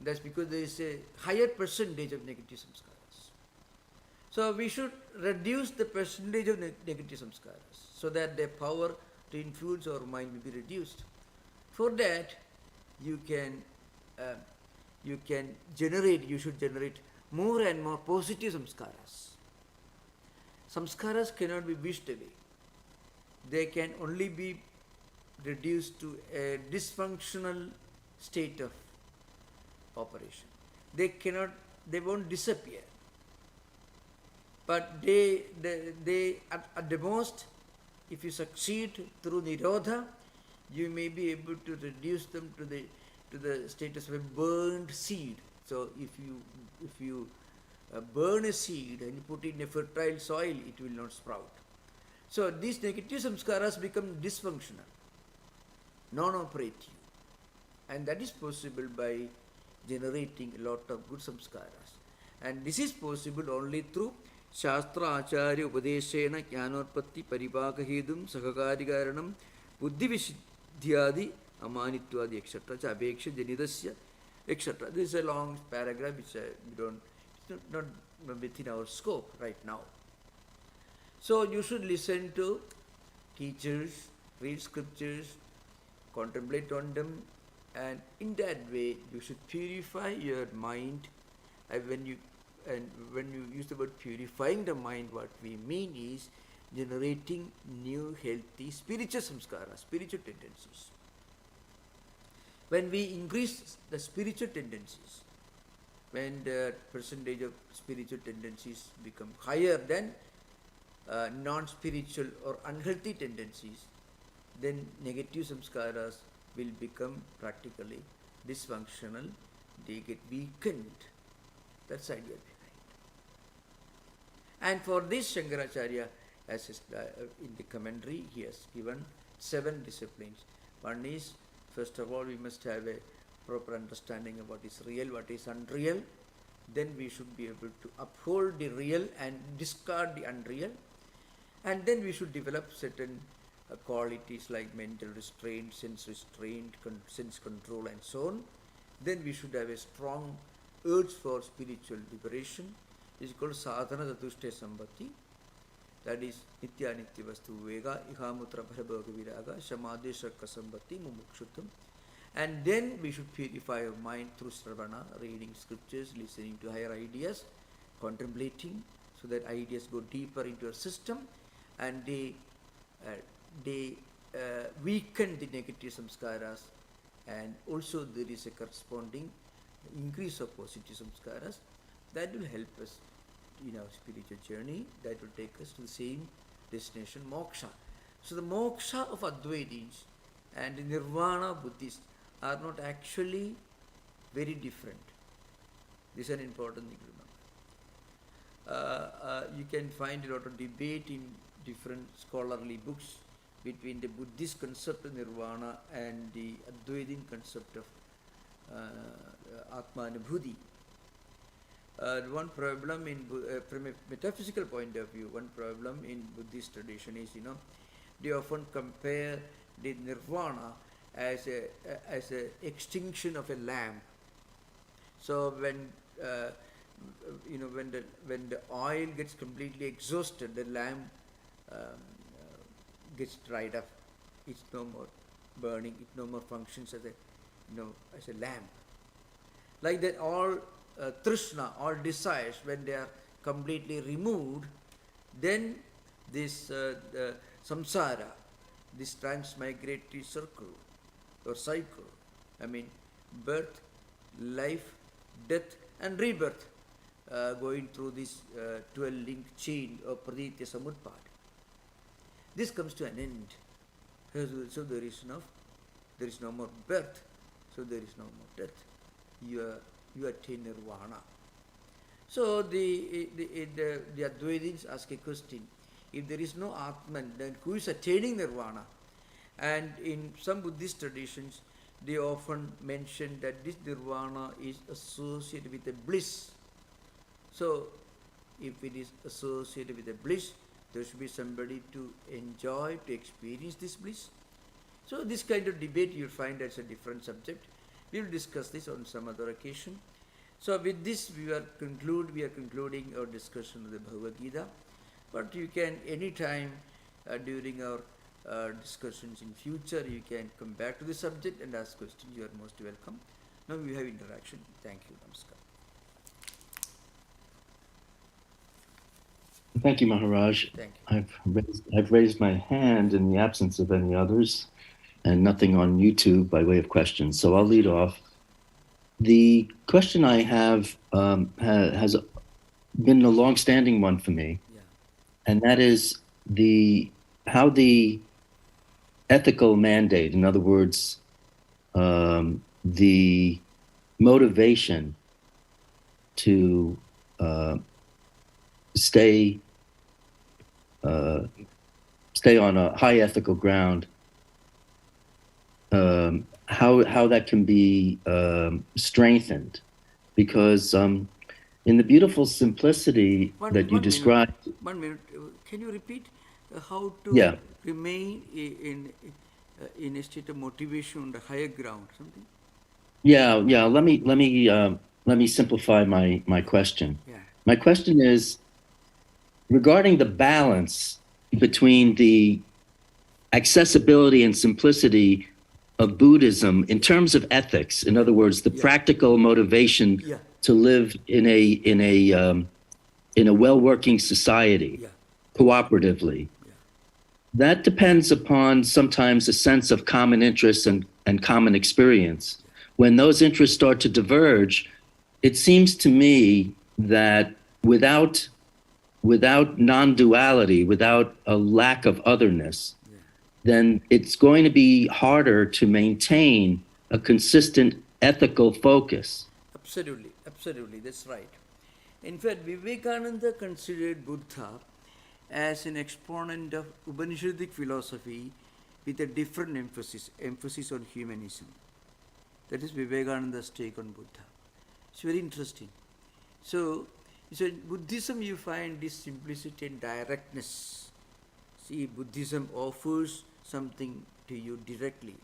That's because there is a higher percentage of negative samskaras. So we should reduce the percentage of negative samskaras so that their power to influence our mind will be reduced. For that, you should generate more and more positive samskaras. Samskaras cannot be wished away. They can only be reduced to a dysfunctional state of operation. They won't disappear. But they at the most, if you succeed through nirodha, you may be able to reduce them to the status of a burned seed. So if you burn a seed and you put it in a fertile soil, it will not sprout. So these negative samskaras become dysfunctional, non-operative, and that is possible by generating a lot of good samskaras. And this is possible only through Shastra Acharya Upadeshena Jnanotpatti Paripakahedum Sahakarigaranam Buddhi Vishuddhyadi Amanitwadi etc. Chabeksha Janidasya etc. This is a long paragraph which it's not within our scope right now. So you should listen to teachers, read scriptures, contemplate on them, and in that way you should purify your mind. And when you use the word purifying the mind, what we mean is generating new healthy spiritual samskaras, spiritual tendencies. When we increase the spiritual tendencies, when the percentage of spiritual tendencies become higher than non-spiritual or unhealthy tendencies, then negative samskaras will become practically dysfunctional, they get weakened. That's the idea behind. And for this, Shankaracharya, as in the commentary, he has given 7 disciplines. One is, first of all, we must have a proper understanding of what is real, what is unreal. Then we should be able to uphold the real and discard the unreal. And then we should develop certain qualities like mental restraint, sense control, and so on. Then we should have a strong urge for spiritual liberation. It's called sadhana tatushte sambhati. That is nitya nitya vastu viveka, ihamutra bharabhoga viraga, samadhi shakka sambhati, mumukshuttam. And then we should purify our mind through sravana, reading scriptures, listening to higher ideas, contemplating, so that ideas go deeper into our system, and they weaken the negative samskaras, and also there is a corresponding increase of positive samskaras. That will help us in our spiritual journey. That will take us to the same destination, moksha. So the moksha of Advaitins and the nirvana Buddhists are not actually very different. This is an important thing to remember. You can find a lot of debate in different scholarly books between the Buddhist concept of nirvana and the Advaitin concept of Atmanubhuti. One problem from a metaphysical point of view, one problem in Buddhist tradition is, they often compare the nirvana as a extinction of a lamp. So when when the oil gets completely exhausted, the lamp gets dried up. It's no more burning. It no more functions as a lamp. Like that, all trishna, all desires, when they are completely removed, then this samsara, this transmigratory circle or cycle, birth, life, death and rebirth, going through this 12-link chain of praditya samutpad. This comes to an end. So there is no more birth, so there is no more death. You attain nirvana. So the Advaitins ask a question: if there is no Atman, then who is attaining nirvana? And in some Buddhist traditions, they often mention that this nirvana is associated with a bliss. So if it is associated with a bliss, there should be somebody to enjoy, to experience this bliss. So this kind of debate you'll find as a different subject. We will discuss this on some other occasion. So with this we are concluding our discussion of the Bhagavad Gita. But you can anytime during our discussions in future, you can come back to the subject and ask questions. You are most welcome. Now we have interaction. Thank you. Namaskar. Thank you, Maharaj. Thank you. I've raised my hand in the absence of any others, and nothing on YouTube by way of questions. So I'll lead off. The question I have has been a long-standing one for me, and that is how the ethical mandate, in other words, the motivation to stay on a high ethical ground, how that can be strengthened, because in the beautiful simplicity that you described. 1 minute. Can you repeat how to remain in a state of motivation on the higher ground? Something. Yeah. Let me simplify my question. Yeah. My question is regarding the balance between the accessibility and simplicity of Buddhism in terms of ethics. In other words, the practical motivation to live in a well-working society, cooperatively. That depends upon sometimes a sense of common interests and common experience. When those interests start to diverge, it seems to me that without non-duality, without a lack of otherness, then it's going to be harder to maintain a consistent ethical focus. Absolutely, that's right. In fact, Vivekananda considered Buddha as an exponent of Upanishadic philosophy with a different emphasis on humanism. That is Vivekananda's take on Buddha. It's very interesting. So in Buddhism you find this simplicity and directness. See, Buddhism offers something to you directly.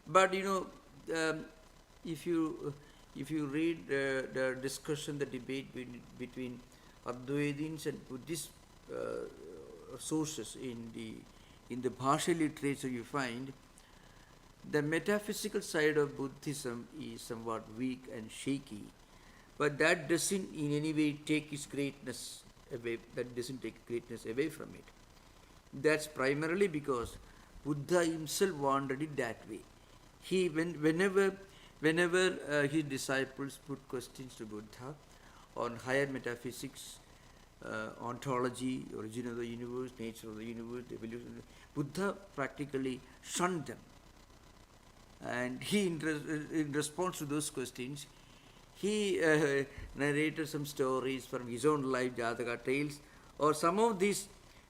But if you read the discussion, the debate between Advaitins and Buddhist sources in the Bhasha literature, you find the metaphysical side of Buddhism is somewhat weak and shaky, but that doesn't in any way take its greatness away. That doesn't take greatness away from it. That's primarily because Buddha himself wanted it that way. Whenever his disciples put questions to Buddha, on higher metaphysics, ontology, origin of the universe, nature of the universe, evolution. Buddha practically shunned them. And he, in response to those questions, he narrated some stories from his own life, Jataka tales, or some of these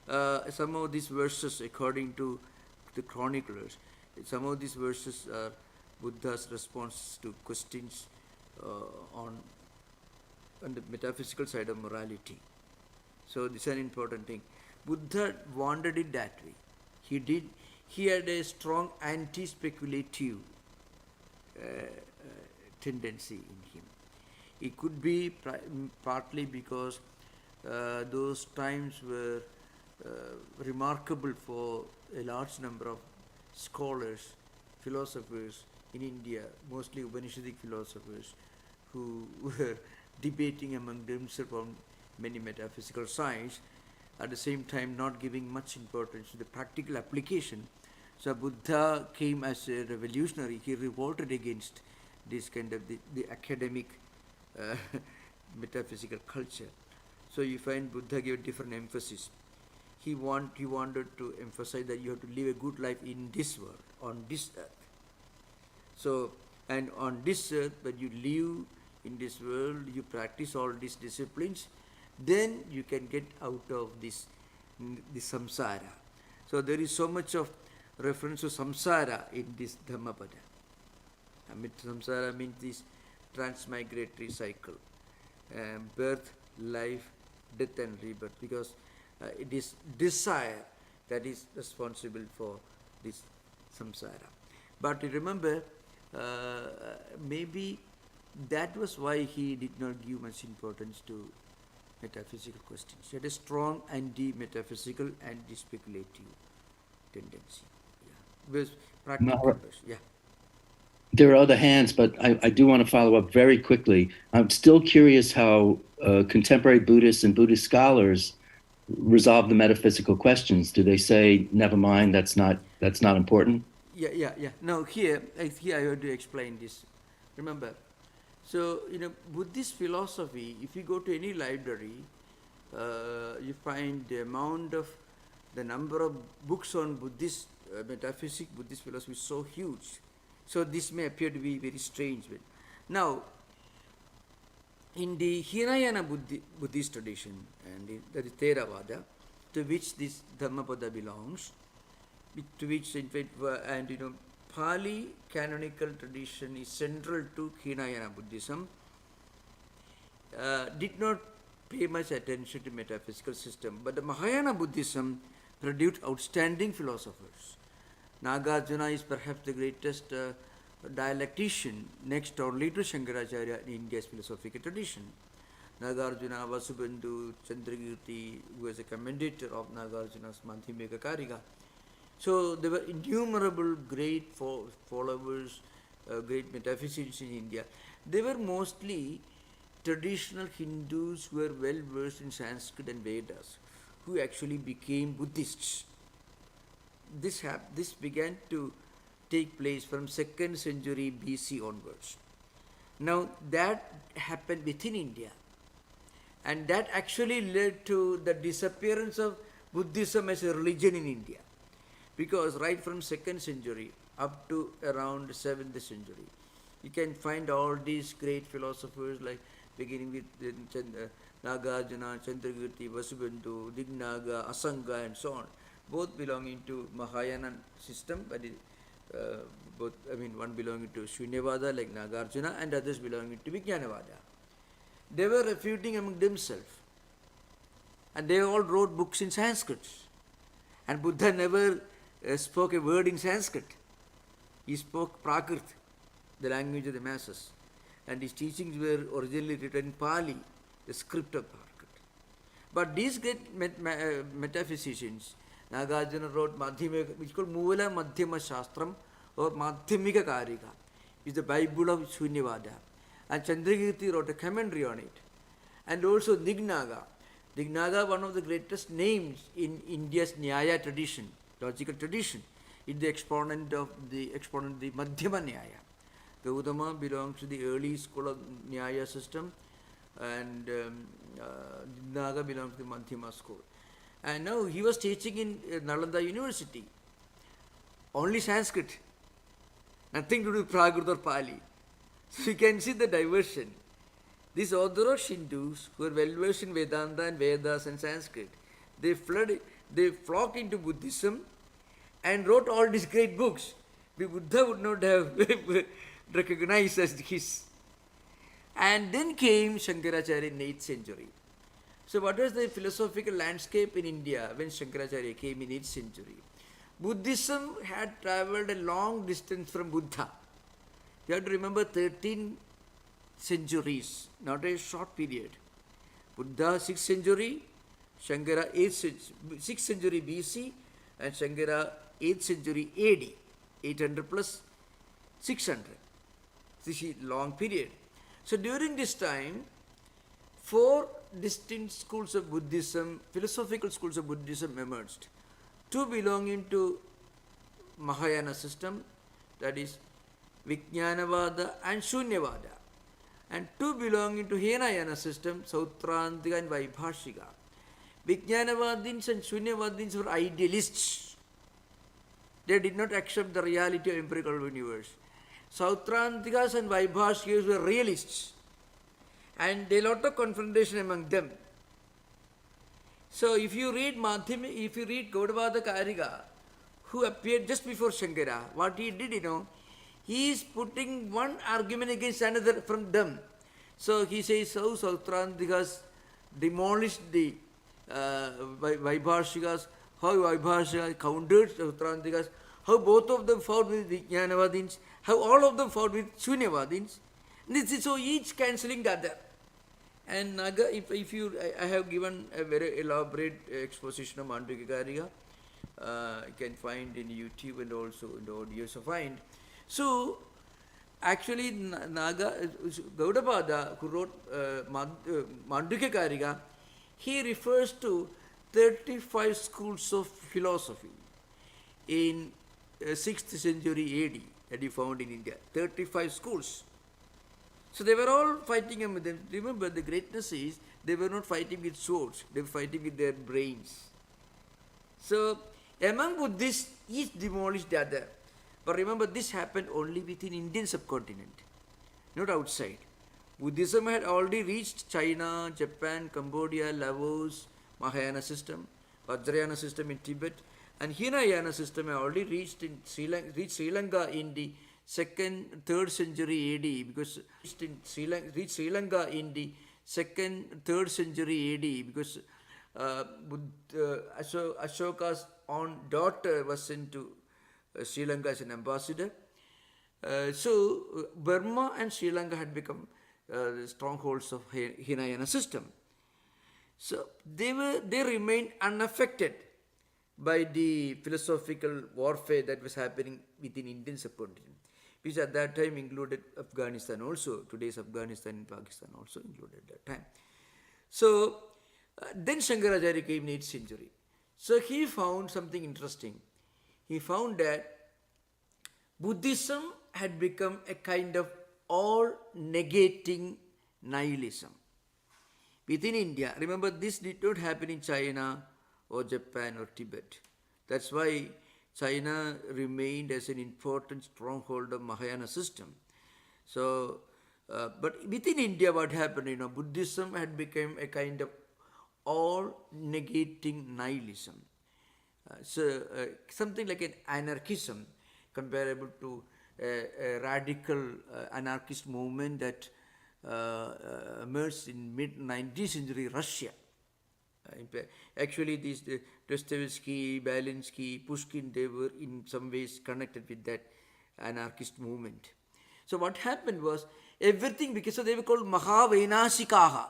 verses, according to the chroniclers. Some of these verses are Buddha's response to questions on the metaphysical side of morality. So this is an important thing. Buddha wanted it that way. He had a strong anti-speculative tendency in him. It could be partly because those times were remarkable for a large number of scholars, philosophers in India, mostly Upanishadic philosophers, who were debating among themselves on many metaphysical science, at the same time not giving much importance to the practical application. So Buddha came as a revolutionary. He revolted against this kind of the academic metaphysical culture. So you find Buddha gave a different emphasis. He wanted to emphasize that you have to live a good life in this world, on this earth. So, and on this earth, when you live in this world, you practice all these disciplines, then you can get out of this samsara. So there is so much of reference to samsara in this Dhammapada. Samsara means this transmigratory cycle, birth, life, death and rebirth, because it is desire that is responsible for this samsara. But remember, maybe that was why he did not give much importance to metaphysical questions. He had a strong anti-metaphysical, anti-speculative tendency. Yeah. With practical, yeah. There are other hands, but I do want to follow up very quickly. I'm still curious how contemporary Buddhists and Buddhist scholars resolve the metaphysical questions. Do they say, never mind, that's not important? Yeah. Now here I have to explain this. Remember, so Buddhist philosophy, if you go to any library, you find the number of books on Buddhist metaphysics, Buddhist philosophy is so huge. So this may appear to be very strange. Now, in the Hinayana Buddhist tradition, and that is Theravada, to which this Dhammapada belongs, to which in fact, and Pali canonical tradition is central to Hinayana Buddhism, did not pay much attention to metaphysical system, but the Mahayana Buddhism produced outstanding philosophers. Nagarjuna is perhaps the greatest dialectician, next only to Shankaracharya in India's philosophical tradition. Nagarjuna, Vasubandhu, Chandrakirti, who was a commentator of Nagarjuna's Madhyamika Karika. So there were innumerable great followers, great metaphysicians in India. They were mostly traditional Hindus who were well versed in Sanskrit and Vedas, who actually became Buddhists. This began to take place from 2nd century BC onwards. Now that happened within India, and that actually led to the disappearance of Buddhism as a religion in India, because right from 2nd century up to around 7th century, you can find all these great philosophers, like beginning with Nagarjuna, Chandrakirti, Vasubandhu, Dignaga, Asanga and so on, both belonging to Mahayana system, but one belonging to Shunyavada like Nagarjuna and others belonging to Vijnanavada. They were refuting among themselves, and they all wrote books in Sanskrit, and Buddha never spoke a word in Sanskrit. He spoke Prakrit, the language of the masses, and his teachings were originally written in Pali, the script of Prakrit. But these great metaphysicians, Nagarjuna wrote Madhyamika, which is called Moola Madhyama Shastram or Madhyamika Karika, is the Bible of Shunyavada. And Chandrakirti wrote a commentary on it. And also Dignaga. Dignaga, one of the greatest names in India's Nyaya tradition, logical tradition, is the exponent of the Madhyama Nyaya. Gautama belongs to the early school of Nyaya system, and Naga belonged to the Madhyama school. And now he was teaching in Nalanda University, only Sanskrit, nothing to do with Prakrit or Pali. So you can see the diversion. These Orthodox Hindus who are well versed in Vedanta and Vedas and Sanskrit, they flocked into Buddhism and wrote all these great books. The Buddha would not have recognized as his. And then came Shankaracharya in 8th century. So what was the philosophical landscape in India when Shankaracharya came in 8th century? Buddhism had travelled a long distance from Buddha. You have to remember 13 centuries, not a short period. Buddha 6th century, Shankara 6th century BC, and Shankara 8th century AD, 800 plus 600. This is a long period. So during this time, 4 distinct schools of Buddhism, philosophical schools of Buddhism emerged. 2 belonging to Mahayana system, that is Vijnanavada and Shunyavada, and 2 belonging to Hinayana system, Sautrantika and Vaibhashika. Vijnanavadins and Shunyavadins were idealists. They did not accept the reality of empirical universe. Sautrantikas and Vaibhashikas were realists, and there was a lot of confrontation among them. So if you read Gaudavada Kariga, who appeared just before Shankara, what he did, he is putting one argument against another from them. So he says how Sautrantikas demolished the Vaibhashikas, how Vaibhashikas countered Sautrantikas, how both of them fought with Vijnanavadins, how all of them fought with Shunyavadins. So each cancelling the other. And Naga, I have given a very elaborate exposition of Mandukya Kariga. You can find in YouTube and also in the audios of find. So, actually, Gaudapada, who wrote Mandukya Kariga, he refers to 35 schools of philosophy in 6th century AD that he found in India. 35 schools. So they were all fighting among them. Remember, the greatness is they were not fighting with swords, they were fighting with their brains. So, among Buddhists, each demolished the other. But remember, this happened only within Indian subcontinent, not outside. Buddhism had already reached China, Japan, Cambodia, Laos, Mahayana system, Vajrayana system in Tibet, and Hinayana system had already reached Sri Lanka in the 2nd, 3rd century AD, because reached Sri Lanka in the 2nd, 3rd century AD, because Ashoka's own daughter was sent to Sri Lanka as an ambassador. So Burma and Sri Lanka had become strongholds of Hinayana system. So they remained unaffected by the philosophical warfare that was happening within Indian subcontinent, which at that time included Afghanistan also. Today's Afghanistan and Pakistan also included that time. So then Shankaracharya came in 8th century. So he found something interesting. He found that Buddhism had become a kind of all-negating nihilism. Within India, remember, this did not happen in China or Japan or Tibet. That's why China remained as an important stronghold of Mahayana system. So, but within India, what happened? Buddhism had become a kind of all-negating nihilism. Something like an anarchism, comparable to a radical anarchist movement that emerged in mid-19th century Russia. Actually, these Dostoevsky, Balinsky, Pushkin, they were in some ways connected with that anarchist movement. So what happened was everything, because they were called Mahavainashikaha.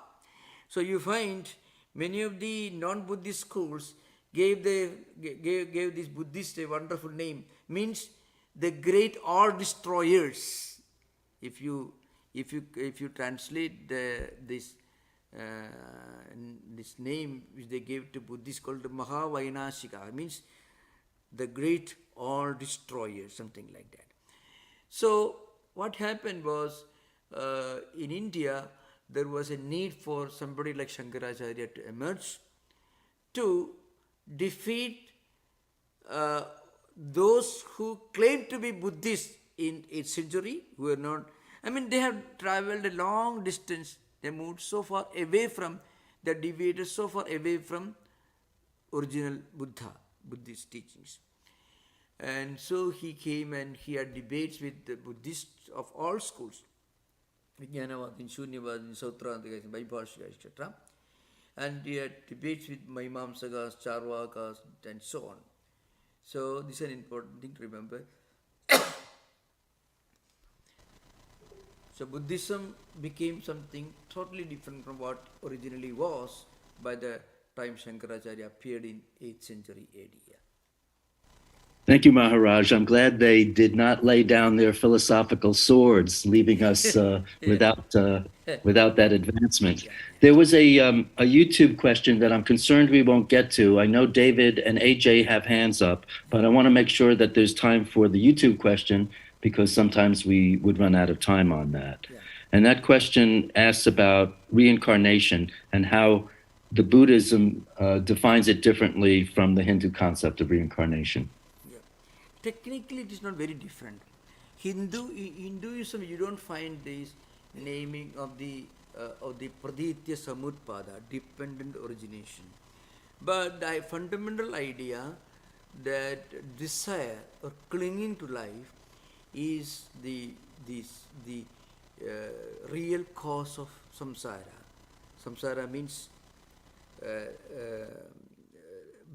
So you find many of the non-Buddhist schools gave this Buddhist a wonderful name, means the great all destroyers. If you translate this name which they gave to Buddhists called the Mahavainashika, means the great all destroyers, something like that. So what happened was in India, there was a need for somebody like Shankaracharya to emerge to defeat those who claim to be Buddhists in 8th century, who are not. I mean, they have traveled a long distance. They moved so far away from, they deviated so far away from original Buddhist teachings. And so he came and he had debates with the Buddhists of all schools, Vijnanavadin, Shunyavadin, Sautranthikas, Vaibhashikas, etc. And he had debates with Mimamsakas, Charvakas, and so on. So this is an important thing to remember. So Buddhism became something totally different from what originally was by the time Shankaracharya appeared in 8th century AD. Thank you, Maharaj. I'm glad they did not lay down their philosophical swords, leaving us without that advancement. There was a YouTube question that I'm concerned we won't get to. I know David and AJ have hands up, but I want to make sure that there's time for the YouTube question, because sometimes we would run out of time on that. Yeah. And that question asks about reincarnation and how the Buddhism defines it differently from the Hindu concept of reincarnation. Technically, it is not very different. Hinduism, you don't find this naming of the praditya samutpada, dependent origination. But the fundamental idea that desire or clinging to life is the real cause of samsara. Samsara means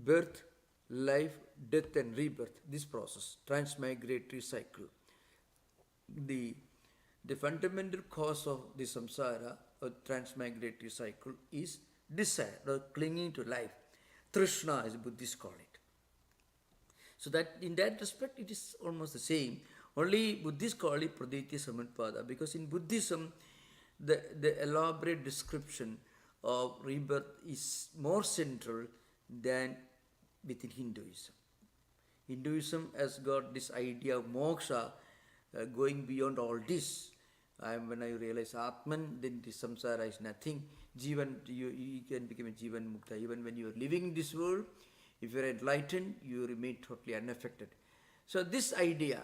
birth, life, death and rebirth, this process, transmigratory cycle. The fundamental cause of the samsara or transmigratory cycle is desire or clinging to life. Trishna, as Buddhists call it. So that in that respect it is almost the same. Only Buddhists call it praditya samutpada, because in Buddhism the elaborate description of rebirth is more central than within Hinduism. Hinduism has got this idea of moksha, going beyond all this. When I realize Atman, then the samsara is nothing. Jivan, you can become a Jivan Mukta. Even when you are living in this world, if you are enlightened, you remain totally unaffected. So this idea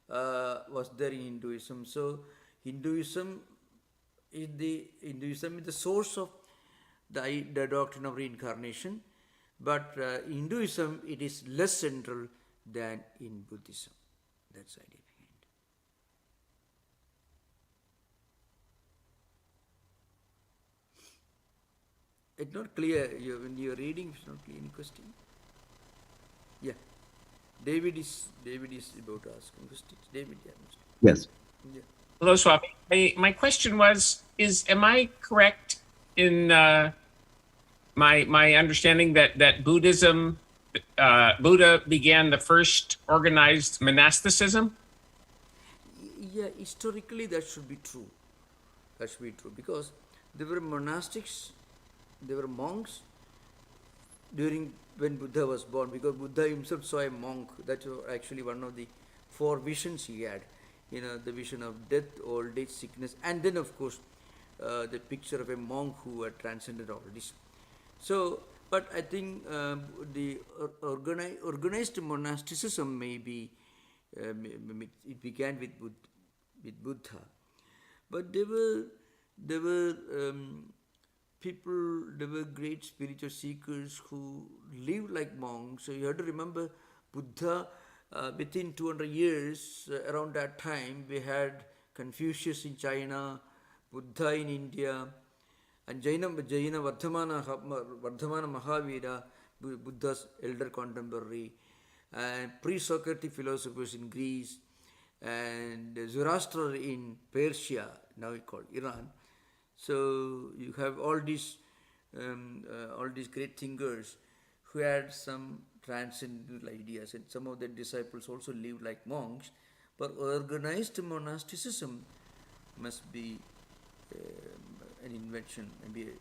was there in Hinduism. So Hinduism is the source of the doctrine of reincarnation. But in Hinduism, it is less central than in Buddhism. That's the idea behind. It's not clear when you are reading. It's not clear. Any question? Yeah, David is about to ask questions. David, yeah. Yes. Yeah. Hello, Swami. My question was: am I correct in my understanding that Buddhism, Buddha began the first organized monasticism? Yeah, historically that should be true. That should be true, because there were monastics, there were monks during when Buddha was born, because Buddha himself saw a monk. That's actually one of the 4 visions he had. The vision of death, old age, sickness, and then of course the picture of a monk who had transcended all this. So, but I think the organized monasticism maybe it began with Buddha, but there were people, there were great spiritual seekers who lived like monks. So you have to remember Buddha. Within 200 years, around that time, we had Confucius in China, Buddha in India, and Jaina Vardhamana Mahavira, Buddha's elder contemporary, and pre-Socratic philosophers in Greece, and Zoroaster in Persia, now called Iran. So you have all these great thinkers who had some transcendental ideas, and some of their disciples also lived like monks. But organized monasticism must be an invention, maybe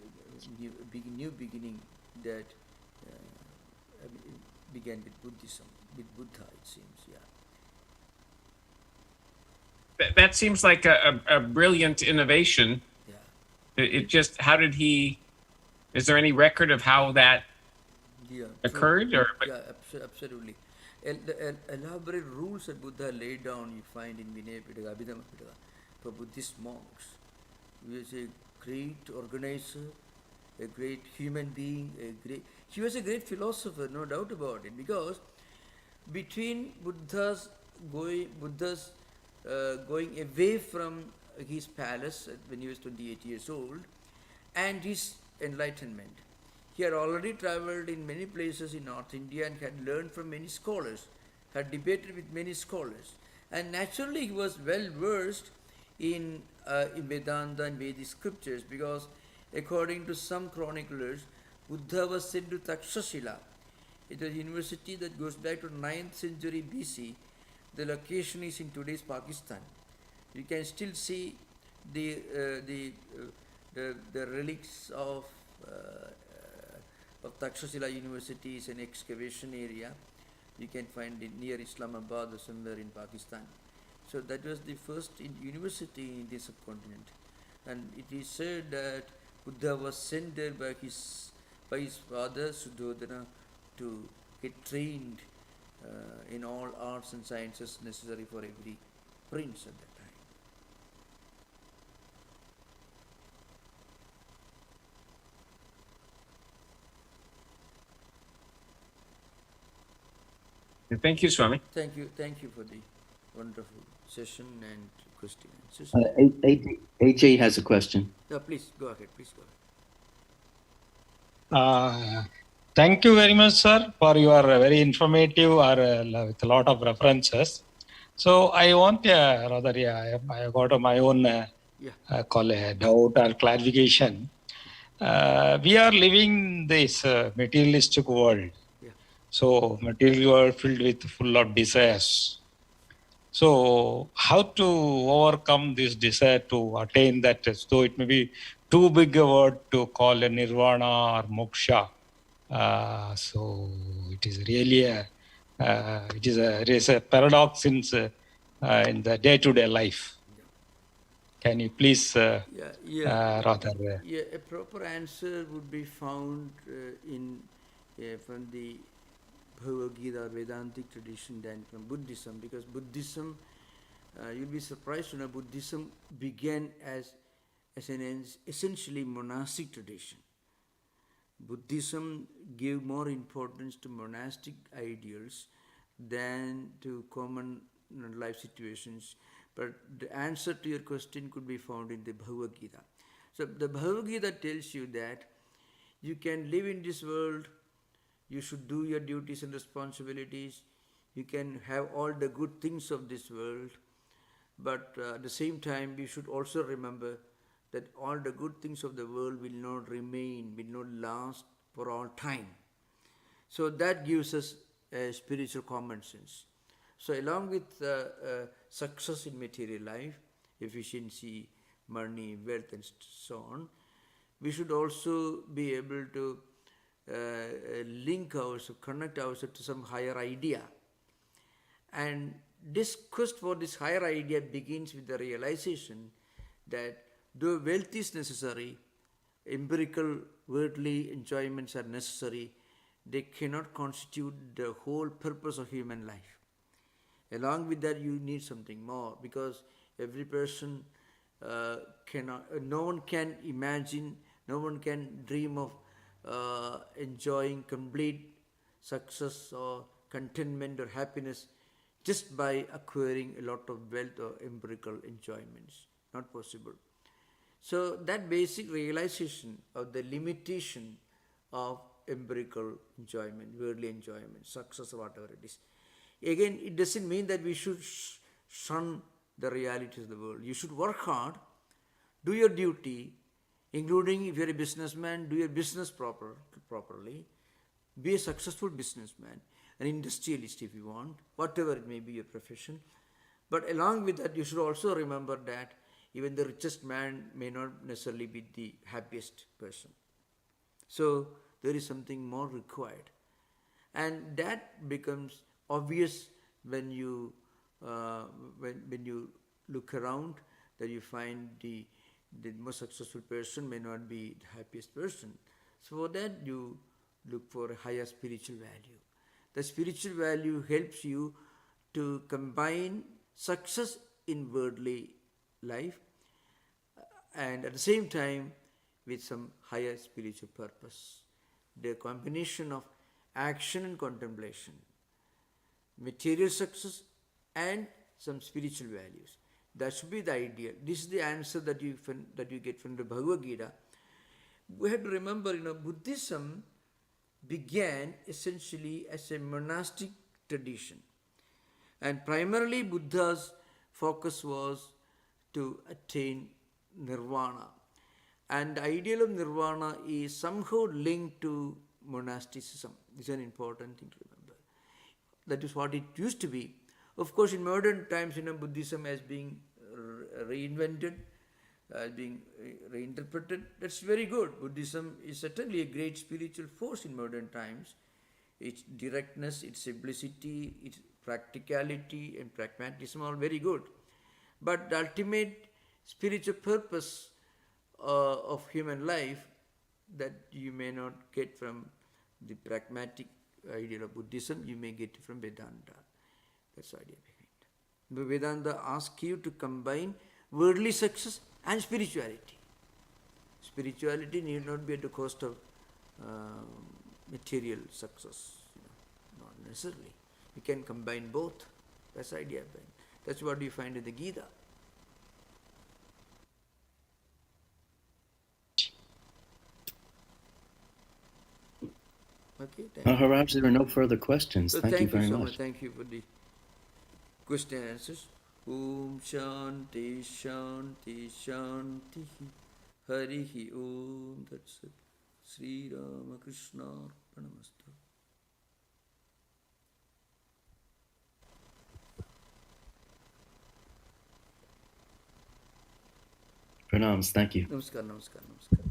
a new beginning that began with Buddhism, with Buddha, it seems. Yeah. That seems like a brilliant innovation. Yeah. It just, how did he, is there any record of how that Yeah, true. occurred? Or Yeah, absolutely. The elaborate rules that Buddha laid down you find in Vinaya Pitaka, Abhidhamma Pitaka for Buddhist monks. He was a great organizer, a great human being, he was a great philosopher, no doubt about it, because between Buddha's going away from his palace when he was 28 years old and his enlightenment, he had already traveled in many places in North India and had learned from many scholars, had debated with many scholars, and naturally he was well versed in Vedanta and Vedic scriptures, because according to some chroniclers, Buddha was sent to Takshashila. It was a university that goes back to 9th century BC. The location is in today's Pakistan. You can still see the relics of Takshashila University. Is an excavation area. You can find it near Islamabad or somewhere in Pakistan. So that was the first university in the subcontinent. And it is said that Buddha was sent there by his father Suddhodana to get trained in all arts and sciences necessary for every prince at that time. thank you, Swami. Thank you for the wonderful session and question answers. AJ has a question. Please go ahead. Thank you very much, sir, for your very informative with a lot of references. So I want, I got my own call a doubt or clarification. We are living this materialistic world. Yeah. So material world filled with full of desires. So how to overcome this desire to attain that? So it may be too big a word to call a nirvana or moksha. So it is really it is a paradox in the day-to-day life. Can you please rather? A proper answer would be found from the Bhagavad Gita or Vedantic tradition than from Buddhism, because Buddhism, you'll be surprised to know, Buddhism began as an essentially monastic tradition. Buddhism gave more importance to monastic ideals than to common life situations. But the answer to your question could be found in the Bhagavad Gita. So the Bhagavad Gita tells you that you can live in this world, you should do your duties and responsibilities, you can have all the good things of this world, but at the same time you should also remember that all the good things of the world will not remain, will not last for all time. So that gives us a spiritual common sense. So along with success in material life, efficiency, money, wealth and so on, we should also be able to link ourselves, connect ourselves to some higher idea. And this quest for this higher idea begins with the realization that though wealth is necessary, empirical worldly enjoyments are necessary, they cannot constitute the whole purpose of human life. Along with that, you need something more, because every person no one can imagine, no one can dream of enjoying complete success or contentment or happiness just by acquiring a lot of wealth or empirical enjoyments. Not possible. So that basic realization of the limitation of empirical enjoyment, worldly enjoyment, success or whatever it is. Again, it doesn't mean that we should shun the realities of the world. You should work hard, do your duty, including if you're a businessman, do your business properly, be a successful businessman, an industrialist if you want, whatever it may be your profession. But along with that, you should also remember that even the richest man may not necessarily be the happiest person. So there is something more required. And that becomes obvious when you when you look around, that you find the The most successful person may not be the happiest person. So for that you look for a higher spiritual value. The spiritual value helps you to combine success in worldly life and at the same time with some higher spiritual purpose. The combination of action and contemplation, material success and some spiritual values. That should be the ideal. This is the answer that you get from the Bhagavad Gita. We have to remember, Buddhism began essentially as a monastic tradition. And primarily Buddha's focus was to attain nirvana. And the ideal of nirvana is somehow linked to monasticism. This is an important thing to remember. That is what it used to be. Of course, in modern times, Buddhism has been reinvented, being reinterpreted. That's very good. Buddhism is certainly a great spiritual force in modern times. Its directness, its simplicity, its practicality and pragmatism are very good. But the ultimate spiritual purpose of human life that you may not get from the pragmatic ideal of Buddhism, you may get it from Vedanta. That's the idea behind. The Vedanta asks you to combine worldly success and spirituality. Spirituality need not be at the cost of material success. Not necessarily. You can combine both. That's the idea behind. That's what you find in the Gita. Okay, thank you. Maharaj, there are no further questions. So Thank you very so much. Thank you for the question and answers. Om Shanti Shanti Shanti Harihi Om Tatsat Sri Ramakrishna Arpanamastu. Pranams. Thank you. Namaskar, namaskar, namaskar.